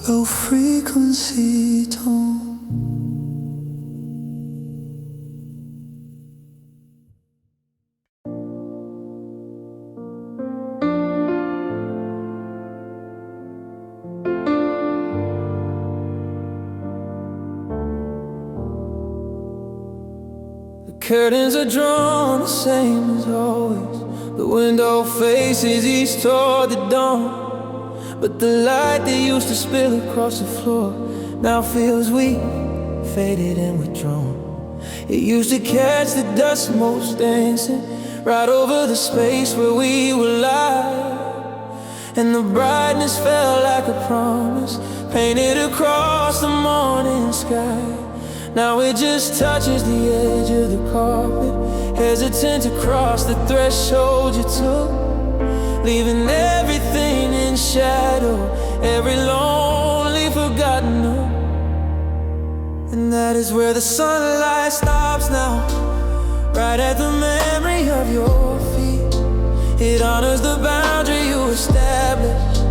low frequency tone. Curtains are drawn the same as always. The window faces east toward the dawn, but the light that used to spill across the floor now feels weak, faded and withdrawn. It used to catch the dust most dancing right over the space where we were live. And the brightness felt like a promise painted across the morning sky. Now it just touches the edge of the carpet, hesitant to cross the threshold you took, leaving everything in shadow, every lonely forgotten note. And that is where the sunlight stops now, right at the memory of your feet. It honors the boundary you established,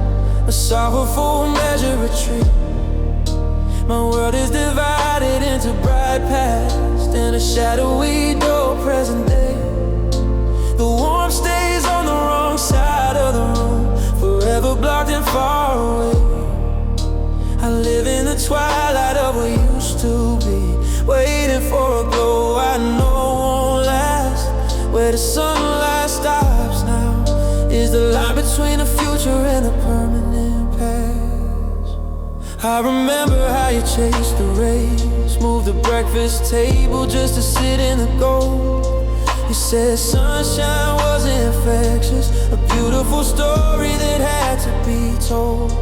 a sorrowful measure retreat. My world is divided into bright past and a shadowy dull present day. The warmth stays on the wrong side of the room, forever blocked and far away. I live in the twilight of what used to be, waiting for a glow I know won't last. Where the sunlight stops now is the line between the future and the permanent past. I remember how you chased the race, moved the breakfast table just to sit in the gold. You said sunshine wasn't infectious, a beautiful story that had to be told.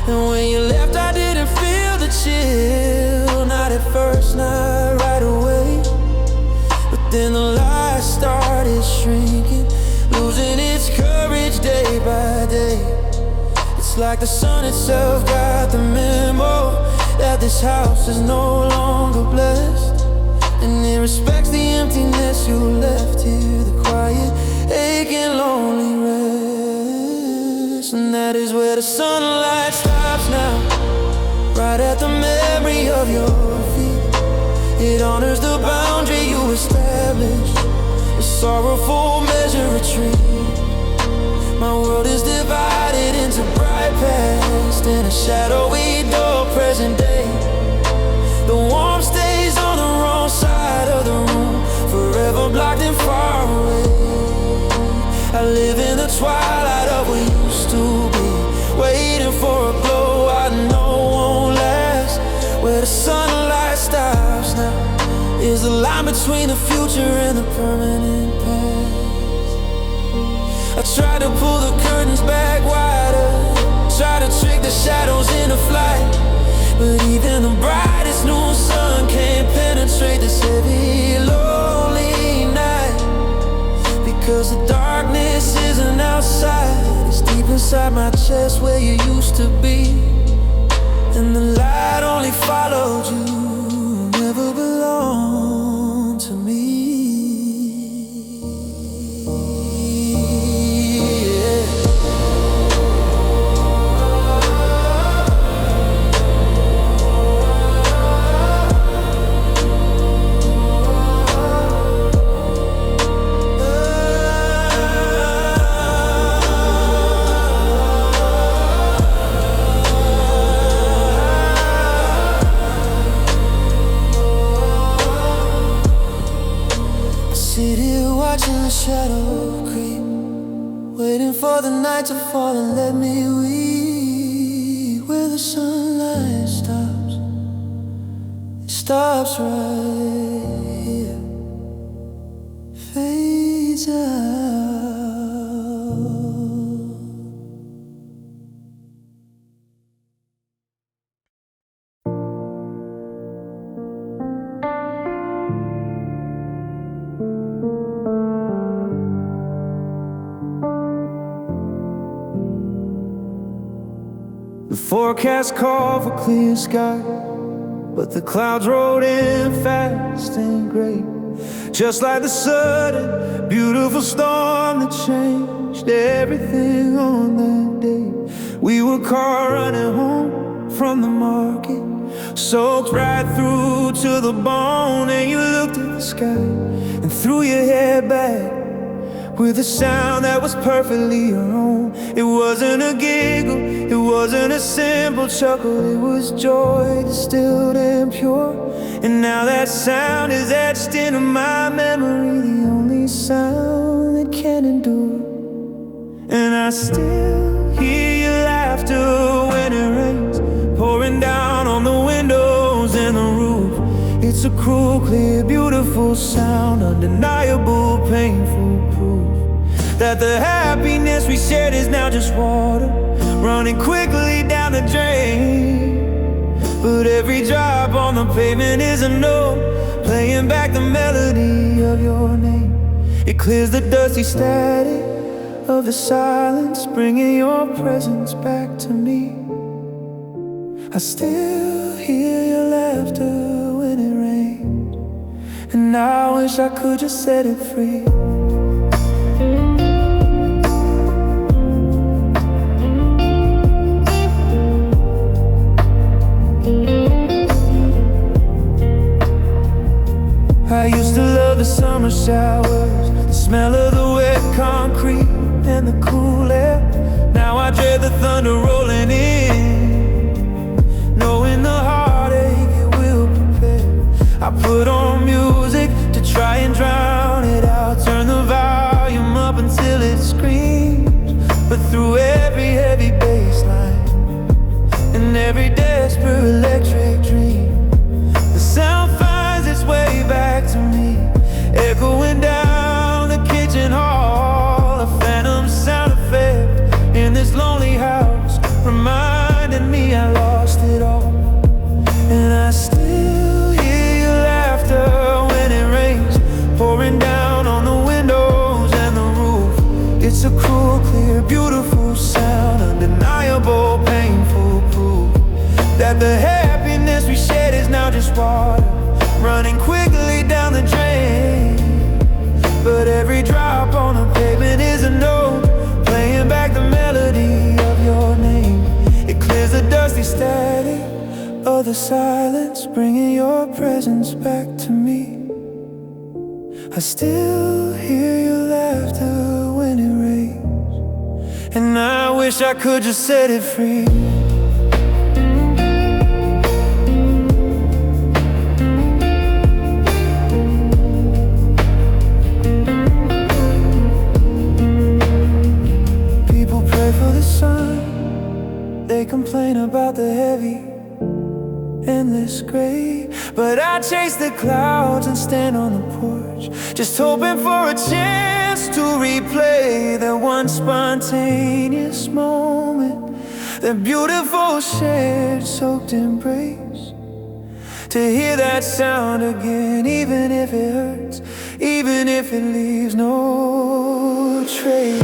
And when you left I didn't feel the chill, not at first, not right away. But then the light started shrinking, losing its courage day by day. It's like the sun itself got the memo that this house is no longer blessed, and it respects the emptiness you left here, the quiet, aching, lonely rest. And that is where the sunlight stops now, right at the memory of your feet. It honors the boundary you established, a sorrowful measure retreat. My world is divided into bright past and a shadowy dull present day. The warmth stays on the wrong side of the room, forever blocked and far away. I live in the twilight of what used to be, waiting for a glow I know won't last. Where the sunlight stops now is the line between the future and the permanent past. I try to pull the curtains back wider, try to trick the shadows into flight, but even the brightest noon sun can't penetrate this heavy, lonely night. Because the darkness isn't outside, it's deep inside my chest where you used to be. And the light only followed you, never belonged to me. Shadow creep, waiting for the night to fall and let me weep. Where the sunlight stops, it stops right here, fades out. The forecast called for clear skies, but the clouds rolled in fast and gray, just like the sudden beautiful storm that changed everything on that day. We were caught running home from the market, soaked right through to the bone. And you looked at the sky and threw your head back with a sound that was perfectly your own. It wasn't a giggle, it wasn't a simple chuckle, it was joy distilled and pure. And now that sound is etched into my memory, the only sound that can endure. And I still hear your laughter when it rains, pouring down on the windows and the roof. It's a cruel, clear, beautiful sound, undeniable, painful proof that the happiness we shared is now just water running quickly down the drain. But every drop on the pavement is a note playing back the melody of your name. It clears the dusty static of the silence, bringing your presence back to me. I still hear your laughter when it rains, and I wish I could just set it free. I used to love the summer showers, the smell of the wet concrete and the cool air. Now I dread the thunder rolling in, knowing the heartache it will prepare. I put on music to try and drown it out, turn the volume up until it screams. But through every heavy bass line and every desperate electric dream, the sound finds its way back to me, echoing down the kitchen hall, a phantom sound effect in this lonely house, reminding me I lost it all. And I still hear your laughter when it rains, pouring down on the windows and the roof. It's a cruel, clear, beautiful sound, undeniable, painful proof that the happiness we shared is now just water running quickly down the drain. But every drop on the pavement is a note playing back the melody of your name. It clears the dusty static of the silence, bringing your presence back to me. I still hear your laughter when it rains, and I wish I could just set it free. They complain about the heavy, endless gray, but I chase the clouds and stand on the porch, just hoping for a chance to replay that one spontaneous moment, that beautiful shared soaked embrace. To hear that sound again, even if it hurts, even if it leaves no trace.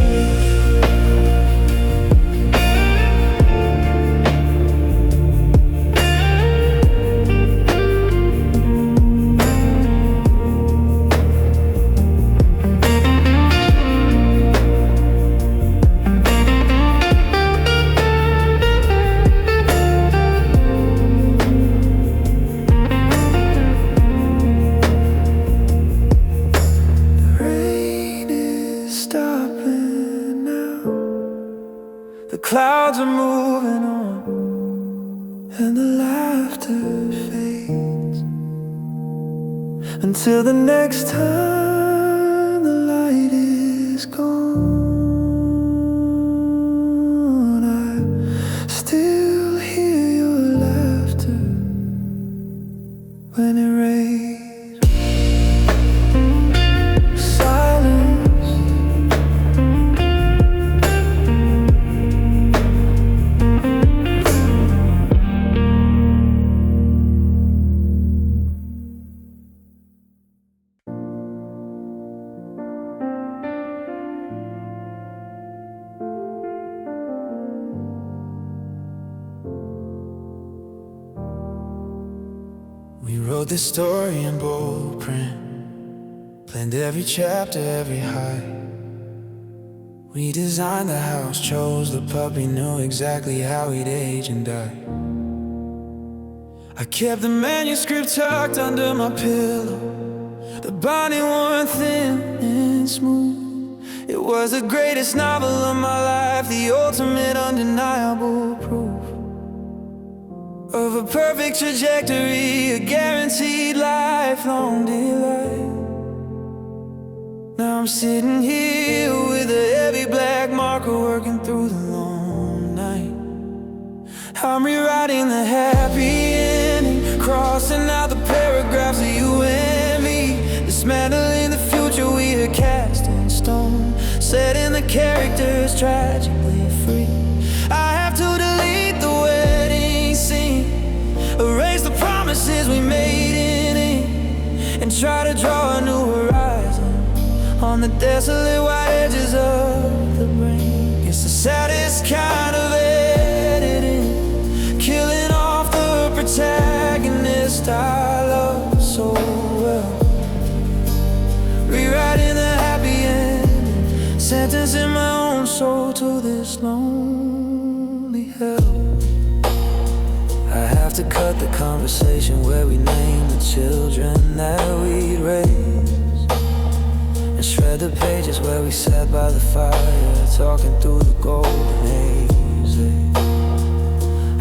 Clouds are moving on, and the laughter fades, until the next time the light is gone. I still hear your laughter when it rains. We wrote this story in bold print, planned every chapter, every height. We designed the house, chose the puppy, knew exactly how he'd age and die. I kept the manuscript tucked under my pillow, the binding worn thin and smooth. It was the greatest novel of my life, the ultimate undeniable proof of a perfect trajectory, a guaranteed lifelong delight. Now I'm sitting here with a heavy black marker, working through the long night. I'm rewriting the happy ending, crossing out the paragraphs that you tragically free. I have to delete the wedding scene, erase the promises we made in ink, and try to draw a new horizon on the desolate white edges of the brain. It's the saddest kind of editing, killing off the protagonist I love so well, rewriting the happy ending, sentencing my own soul to this lonely hell. I have to cut the conversation where we name the children that we'd raise, and shred the pages where we sat by the fire, talking through the golden haze.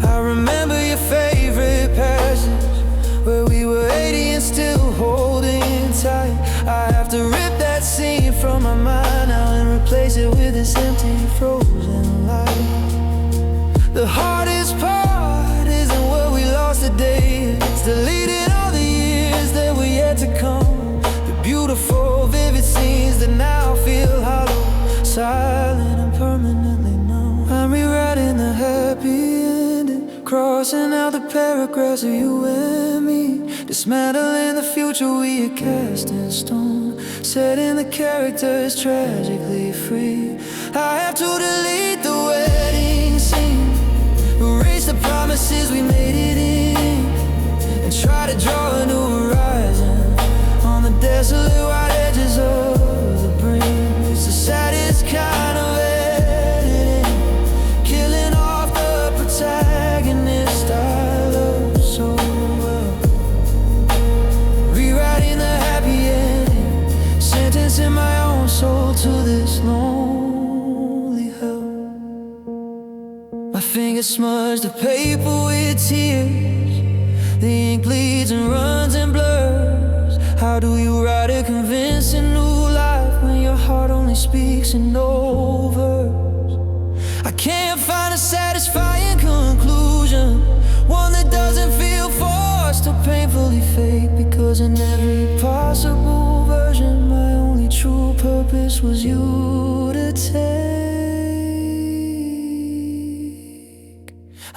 I remember your favorite passage, where we were 80 and still holding tight. I have to rip that scene from my mind now and replace it with this empty, frozen light. The hardest part isn't what we lost today, it's deleting all the years that were yet to come. The beautiful, vivid scenes that now feel hollow, silent and permanently numb. I'm rewriting the happy ending, crossing out the paragraphs of you and me, dismantling the future we had cast in stone, setting the characters tragically free. I have to delete the wedding scene, erase the promises we made it in, and try to draw a new horizon on the desolate white edges of the brain. It's the saddest kind of editing, killing off the protagonist I love so well, rewriting the happy ending, sentencing my own soul to this lonely hell. My fingers smudge the paper with tears, the ink bleeds and runs and blurs. How do you write a convincing new life when your heart only speaks in no verse? I can't find a satisfying conclusion, one that doesn't feel forced or painfully fake, because in every possible version my only true purpose was you to take.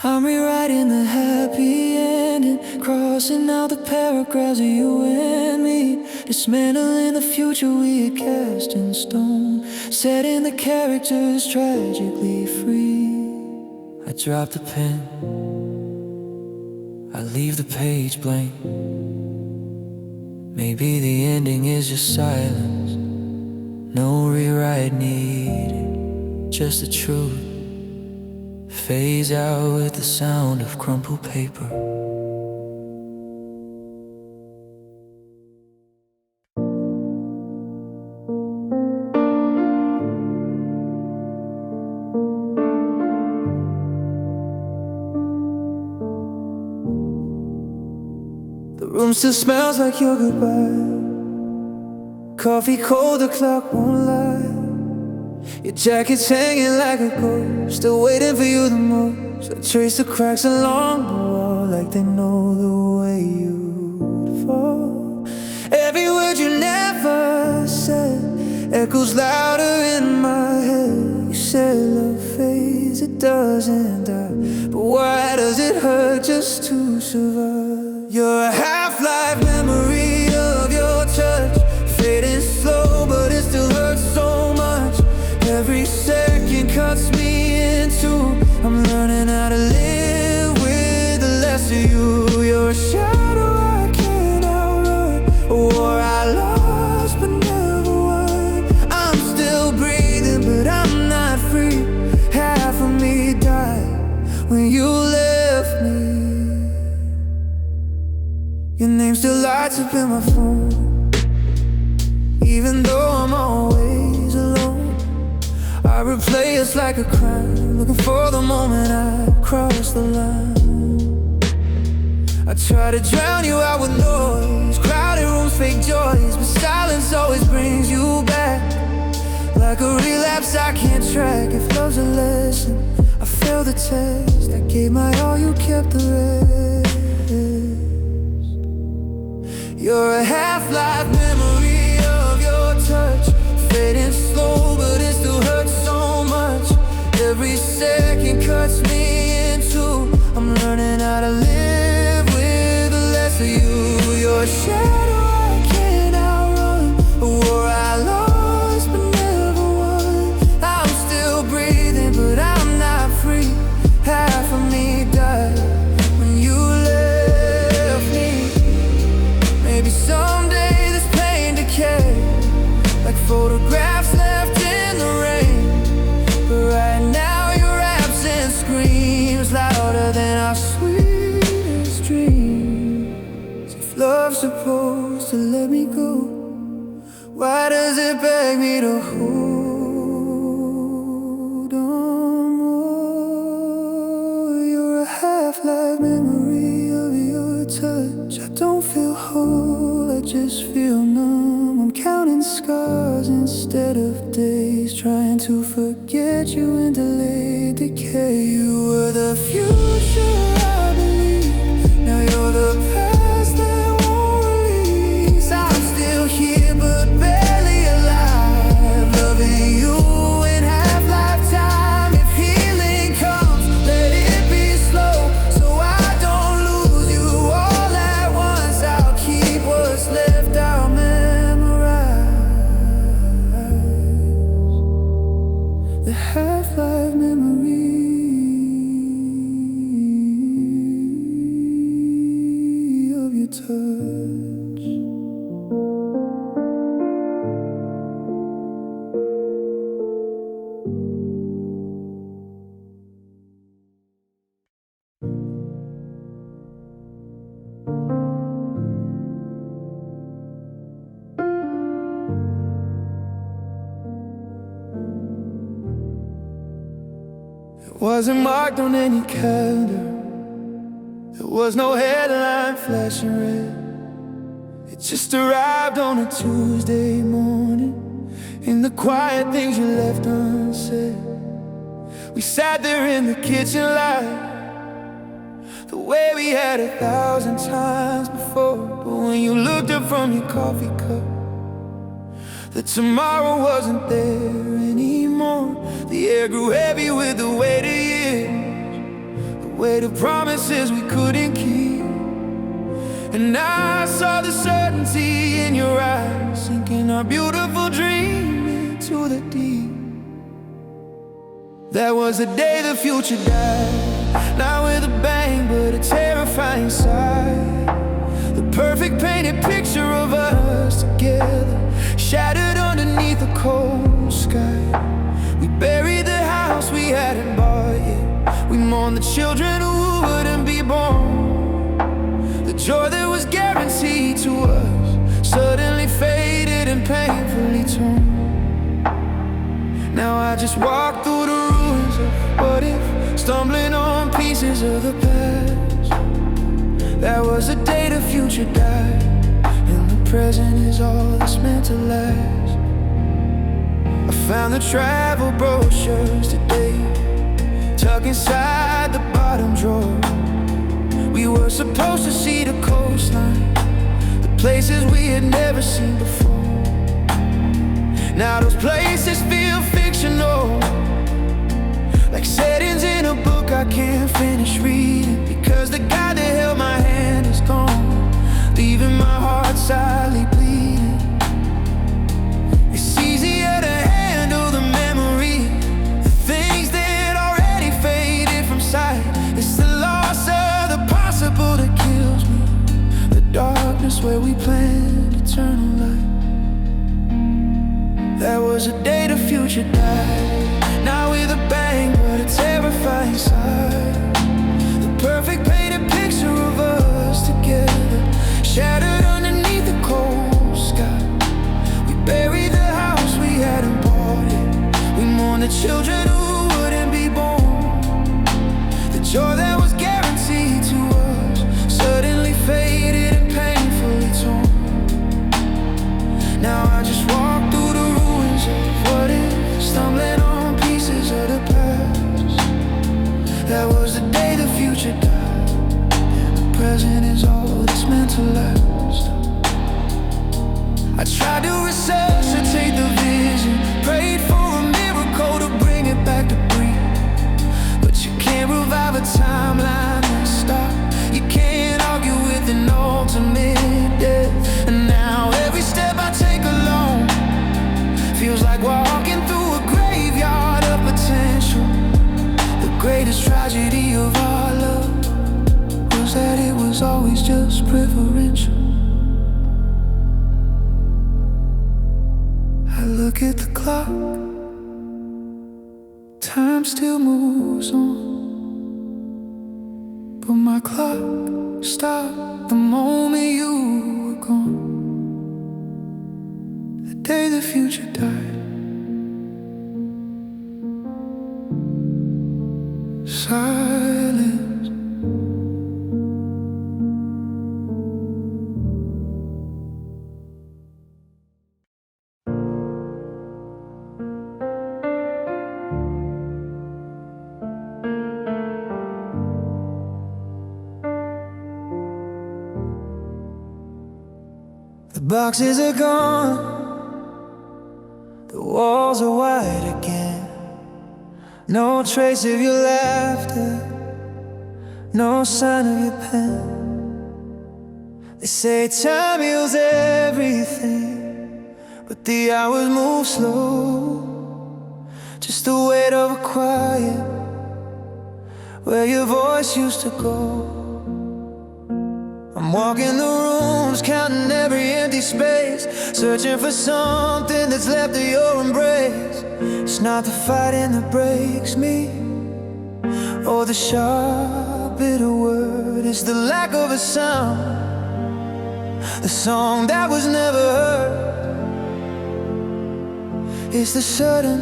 I'm rewriting the happy ending, crossing out the paragraphs of you and me, dismantling the future we had cast in stone, setting the characters tragically free. I drop the pen, I leave the page blank. Maybe the ending is just silence, no rewrite needed, just the truth fades out with the sound of crumpled paper. The room still smells like your goodbye, coffee cold, the clock won't lie. Your jacket's hanging like a ghost, still waiting for you the most. I trace the cracks along the wall like they know the way you'd fall. Every word you never said echoes louder in my head. You said love fades, it doesn't die, but why does it hurt just to survive? You're a half-life memory of your touch, fading slow but it still hurts so much. Every second cuts me in two, I'm learning how to live with the less of you. You're a shadow I can't outrun, a war I lost but never won. I'm still breathing but I'm not free, half of me died when you left me. Your name still lights up in my phone, even though I'm always alone. I replay us like a crime, looking for the moment I cross the line. I try to drown you out with noise, crowded rooms, fake joys, but silence always brings you back. Like a relapse I can't track. If love's a lesson, I failed the test. I gave my all, you kept the rest. You're a half-life memory of your touch, fading slow but it still hurts so much. photographs left in the rain. But right now your absence screams louder than our sweetest dreams. If love's supposed to let me go, why does it beg me to hold on more? You're a half-life memory of your touch. I don't feel whole, I just feel numb. I'm counting scars instead of days, trying to forget you in delayed decay. You were the future I believed, now you're the past that won't release. I'm still here but barely alive, loving you in half-lifetime. If healing comes, let it be slow, so I don't lose you all at once. I'll keep what's left, I'll memorize the half-life memory of your touch. It wasn't marked on any calendar, there was no headline flashing red. It just arrived on a Tuesday morning, in the quiet things you left unsaid. We sat there in the kitchen light, the way we had 1,000 times before. But when you looked up from your coffee cup, the tomorrow wasn't there anymore. The air grew heavy with the weight of years, the weight of promises we couldn't keep. And I saw the certainty in your eyes, sinking our beautiful dream into the deep. That was the day the future died, not with a bang but a terrifying sigh. The perfect painted picture of us together, shattered underneath a cold sky. We buried the house we hadn't bought yet, we mourned the children who wouldn't be born. The joy that was guaranteed to us suddenly faded and painfully torn. Now I just walk through the ruins of what if, stumbling on pieces of the past. That was the day the future died, and the present is all that's meant to last. I found the travel brochures today, tucked inside the bottom drawer. We were supposed to see the coastline, the places we had never seen before. Now those places feel fictional, like settings in a book I can't finish reading, because the guy that held my hand is gone, leaving my heart silently bleeding. It's easier to handle the memory, the things that already faded from sight. It's the loss of the possible that kills me, the darkness where we planned eternal light. That was the day the future died, not with a bang but a terrifying sigh. The perfect painted picture of us together, shattered underneath the cold sky. We buried the house we hadn't bought yet, we mourned the children who wouldn't be born. The joy that was guaranteed to us suddenly faded and painfully torn. Now I just walk through the ruins of what if, stumbling on pieces of the past. That was the day the future died, and the present is all that's meant to last. I tried to resuscitate the vision, prayed for a miracle to bring it back. look at the clock. Time still moves on, but my clock stopped the moment you were gone. The day the future died. Silence. The boxes are gone, the walls are white again. No trace of your laughter, no sign of your pen. They say time heals everything, but the hours move slow. Just the weight of a quiet where your voice used to go. I'm walking the rooms, counting every empty space, searching for something that's left of your embrace. It's not the fighting that breaks me, or the sharp, bitter word. It's the lack of a sound, the song that was never heard. It's the sudden,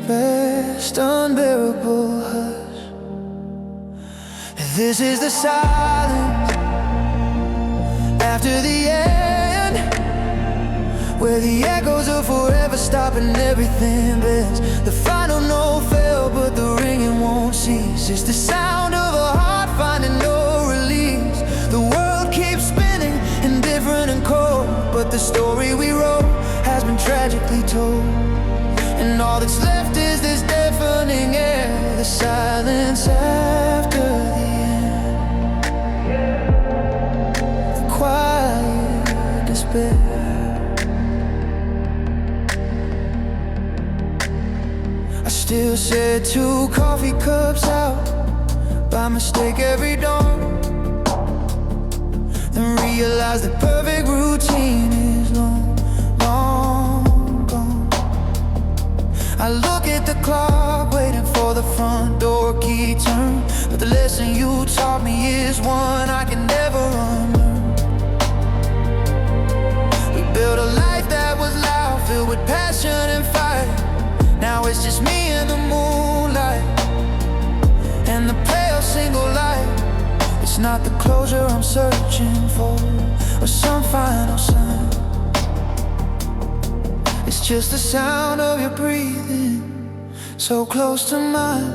vast, unbearable hush. This is the silence after the end, where the echoes of forever stop and everything bends. The final note fell, but the ringing won't cease. It's the sound of a heart finding no release. The world keeps spinning, indifferent and cold, but the story we wrote has been tragically told. And all that's left is this deafening air, the silence after the quiet despair. I still said 2 coffee cups out by mistake every dawn, then realized the perfect routine is long, long gone. I look at the clock, waiting for the front door key turn, but the lesson you taught me is one I can never unlearn. Built a life that was loud, filled with passion and fight. Now it's just me and the moonlight and the pale single light. It's not the closure I'm searching for, or some final sign. It's just the sound of your breathing, so close to mine.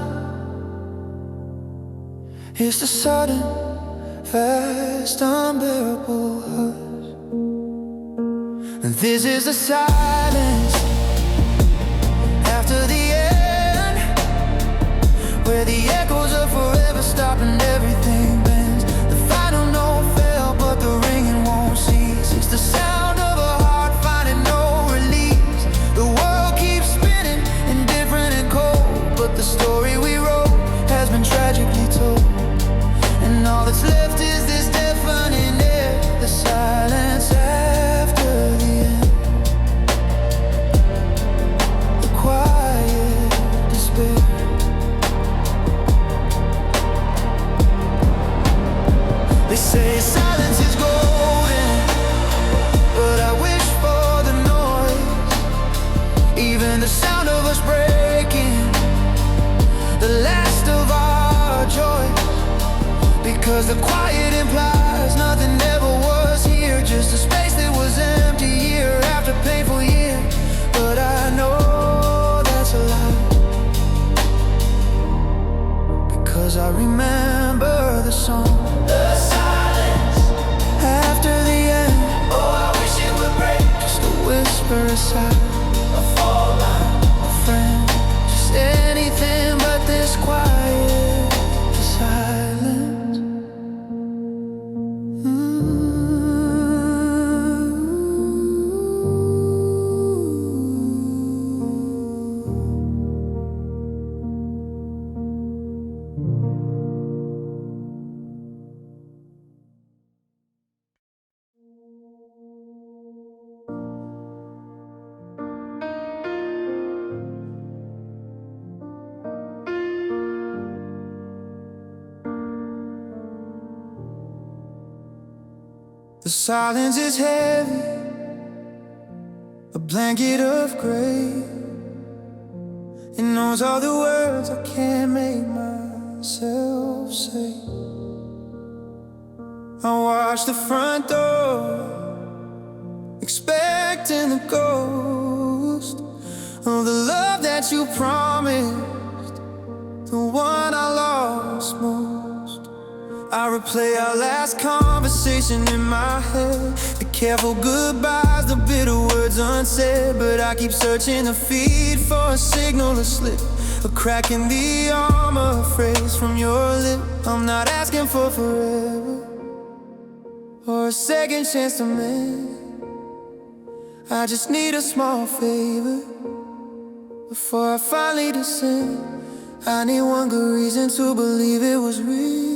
It's the sudden, fast, unbearable hush. And this is the silence after the end, where the echoes of forever stop and everything bends. The final note fell, but the ringing won't cease. It's the sound of a heart finding no release. The world keeps spinning, indifferent and cold, but the story we wrote has been tragically told. And all that's left is this deafening air, the silence after the end, the quiet despair. They say silence is golden, but I wish for the noise, even the sound of us breaking, the last of our joy. Because the quiet implies nothing ever was here, just a space that was empty year after painful year. But I know that's a lie, because I remember the song, the silence after the end. Oh, I wish it would break, just a whisper aside, a fall line, a friend, just anything but this quiet silence. The silence is heavy, a blanket of gray. It knows all the words I can't make myself say. I watch the front door, expecting the ghost of the love that you promised, the one I lost most. I replay our last conversation in my head, the careful goodbyes, the bitter words unsaid. But I keep searching the feed for a signal to slip, a crack in the armor, a phrase from your lip. I'm not asking for forever or a second chance to mend. I just need a small favor before I finally descend. I need one good reason to believe it was real.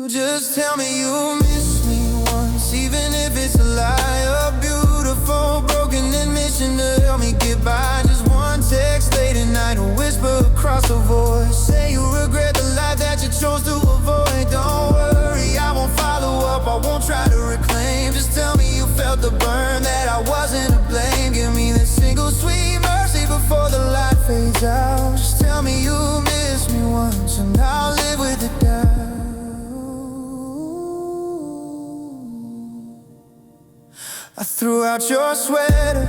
Just tell me you miss me once, even if it's a lie. A beautiful broken admission to help me get by. Just one text late at night, a whisper across the voice. Say you regret the life that you chose to avoid. Don't worry, I won't follow up, I won't try to reclaim. Just tell me you felt the burn, that I wasn't to blame. Give me that single sweet mercy before the light fades out. Just tell me you miss me once, and I'll live with the doubt. I threw out your sweater,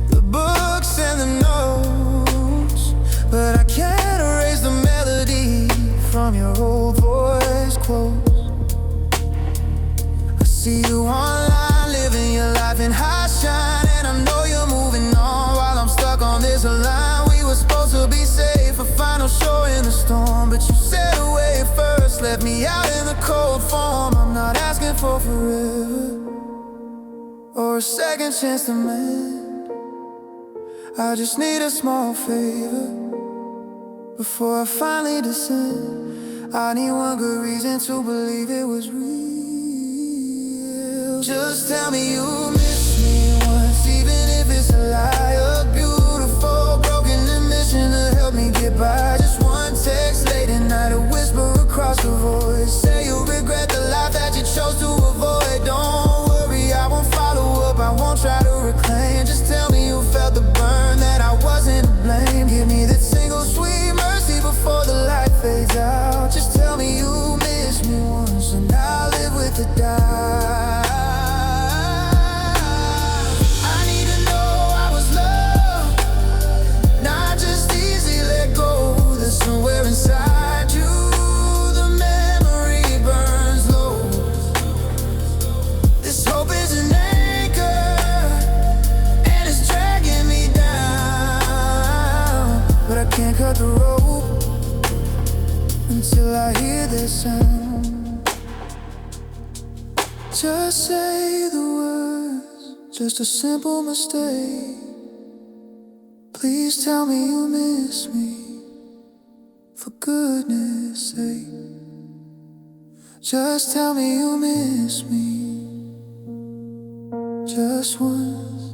the books and the notes, but I can't erase the melody from your old voice quotes. I see you online, living your life in high shine, and I know you're moving on while I'm stuck on this line. We were supposed to be safe, a final show in the storm, but you said away first, left me out in the cold form. I'm not asking for forever or a second chance to mend. I just need a small favor before I finally descend. I need one good reason to believe it was real. Just tell me you miss me once, even if it's a lie. A beautiful broken admission to help me get by. Just one text late at night, a whisper across the voice. Say you regret the life that you chose to avoid. Don't worry, I won't follow up, I won't try to reclaim. Just tell me you felt the burn, that I wasn't to blame. Give me that single sweet mercy before the light fades out. Just tell me you miss me once, and I'll live with the doubt. I need to know I was loved, not just easy let go. There's somewhere inside you the memory burns low. This hope is an anchor, and it's dragging me down, but I can't cut the rope until I hear this sound. Just say the words, just a simple mistake. Please tell me you miss me, for goodness sake. Just tell me you miss me, just once.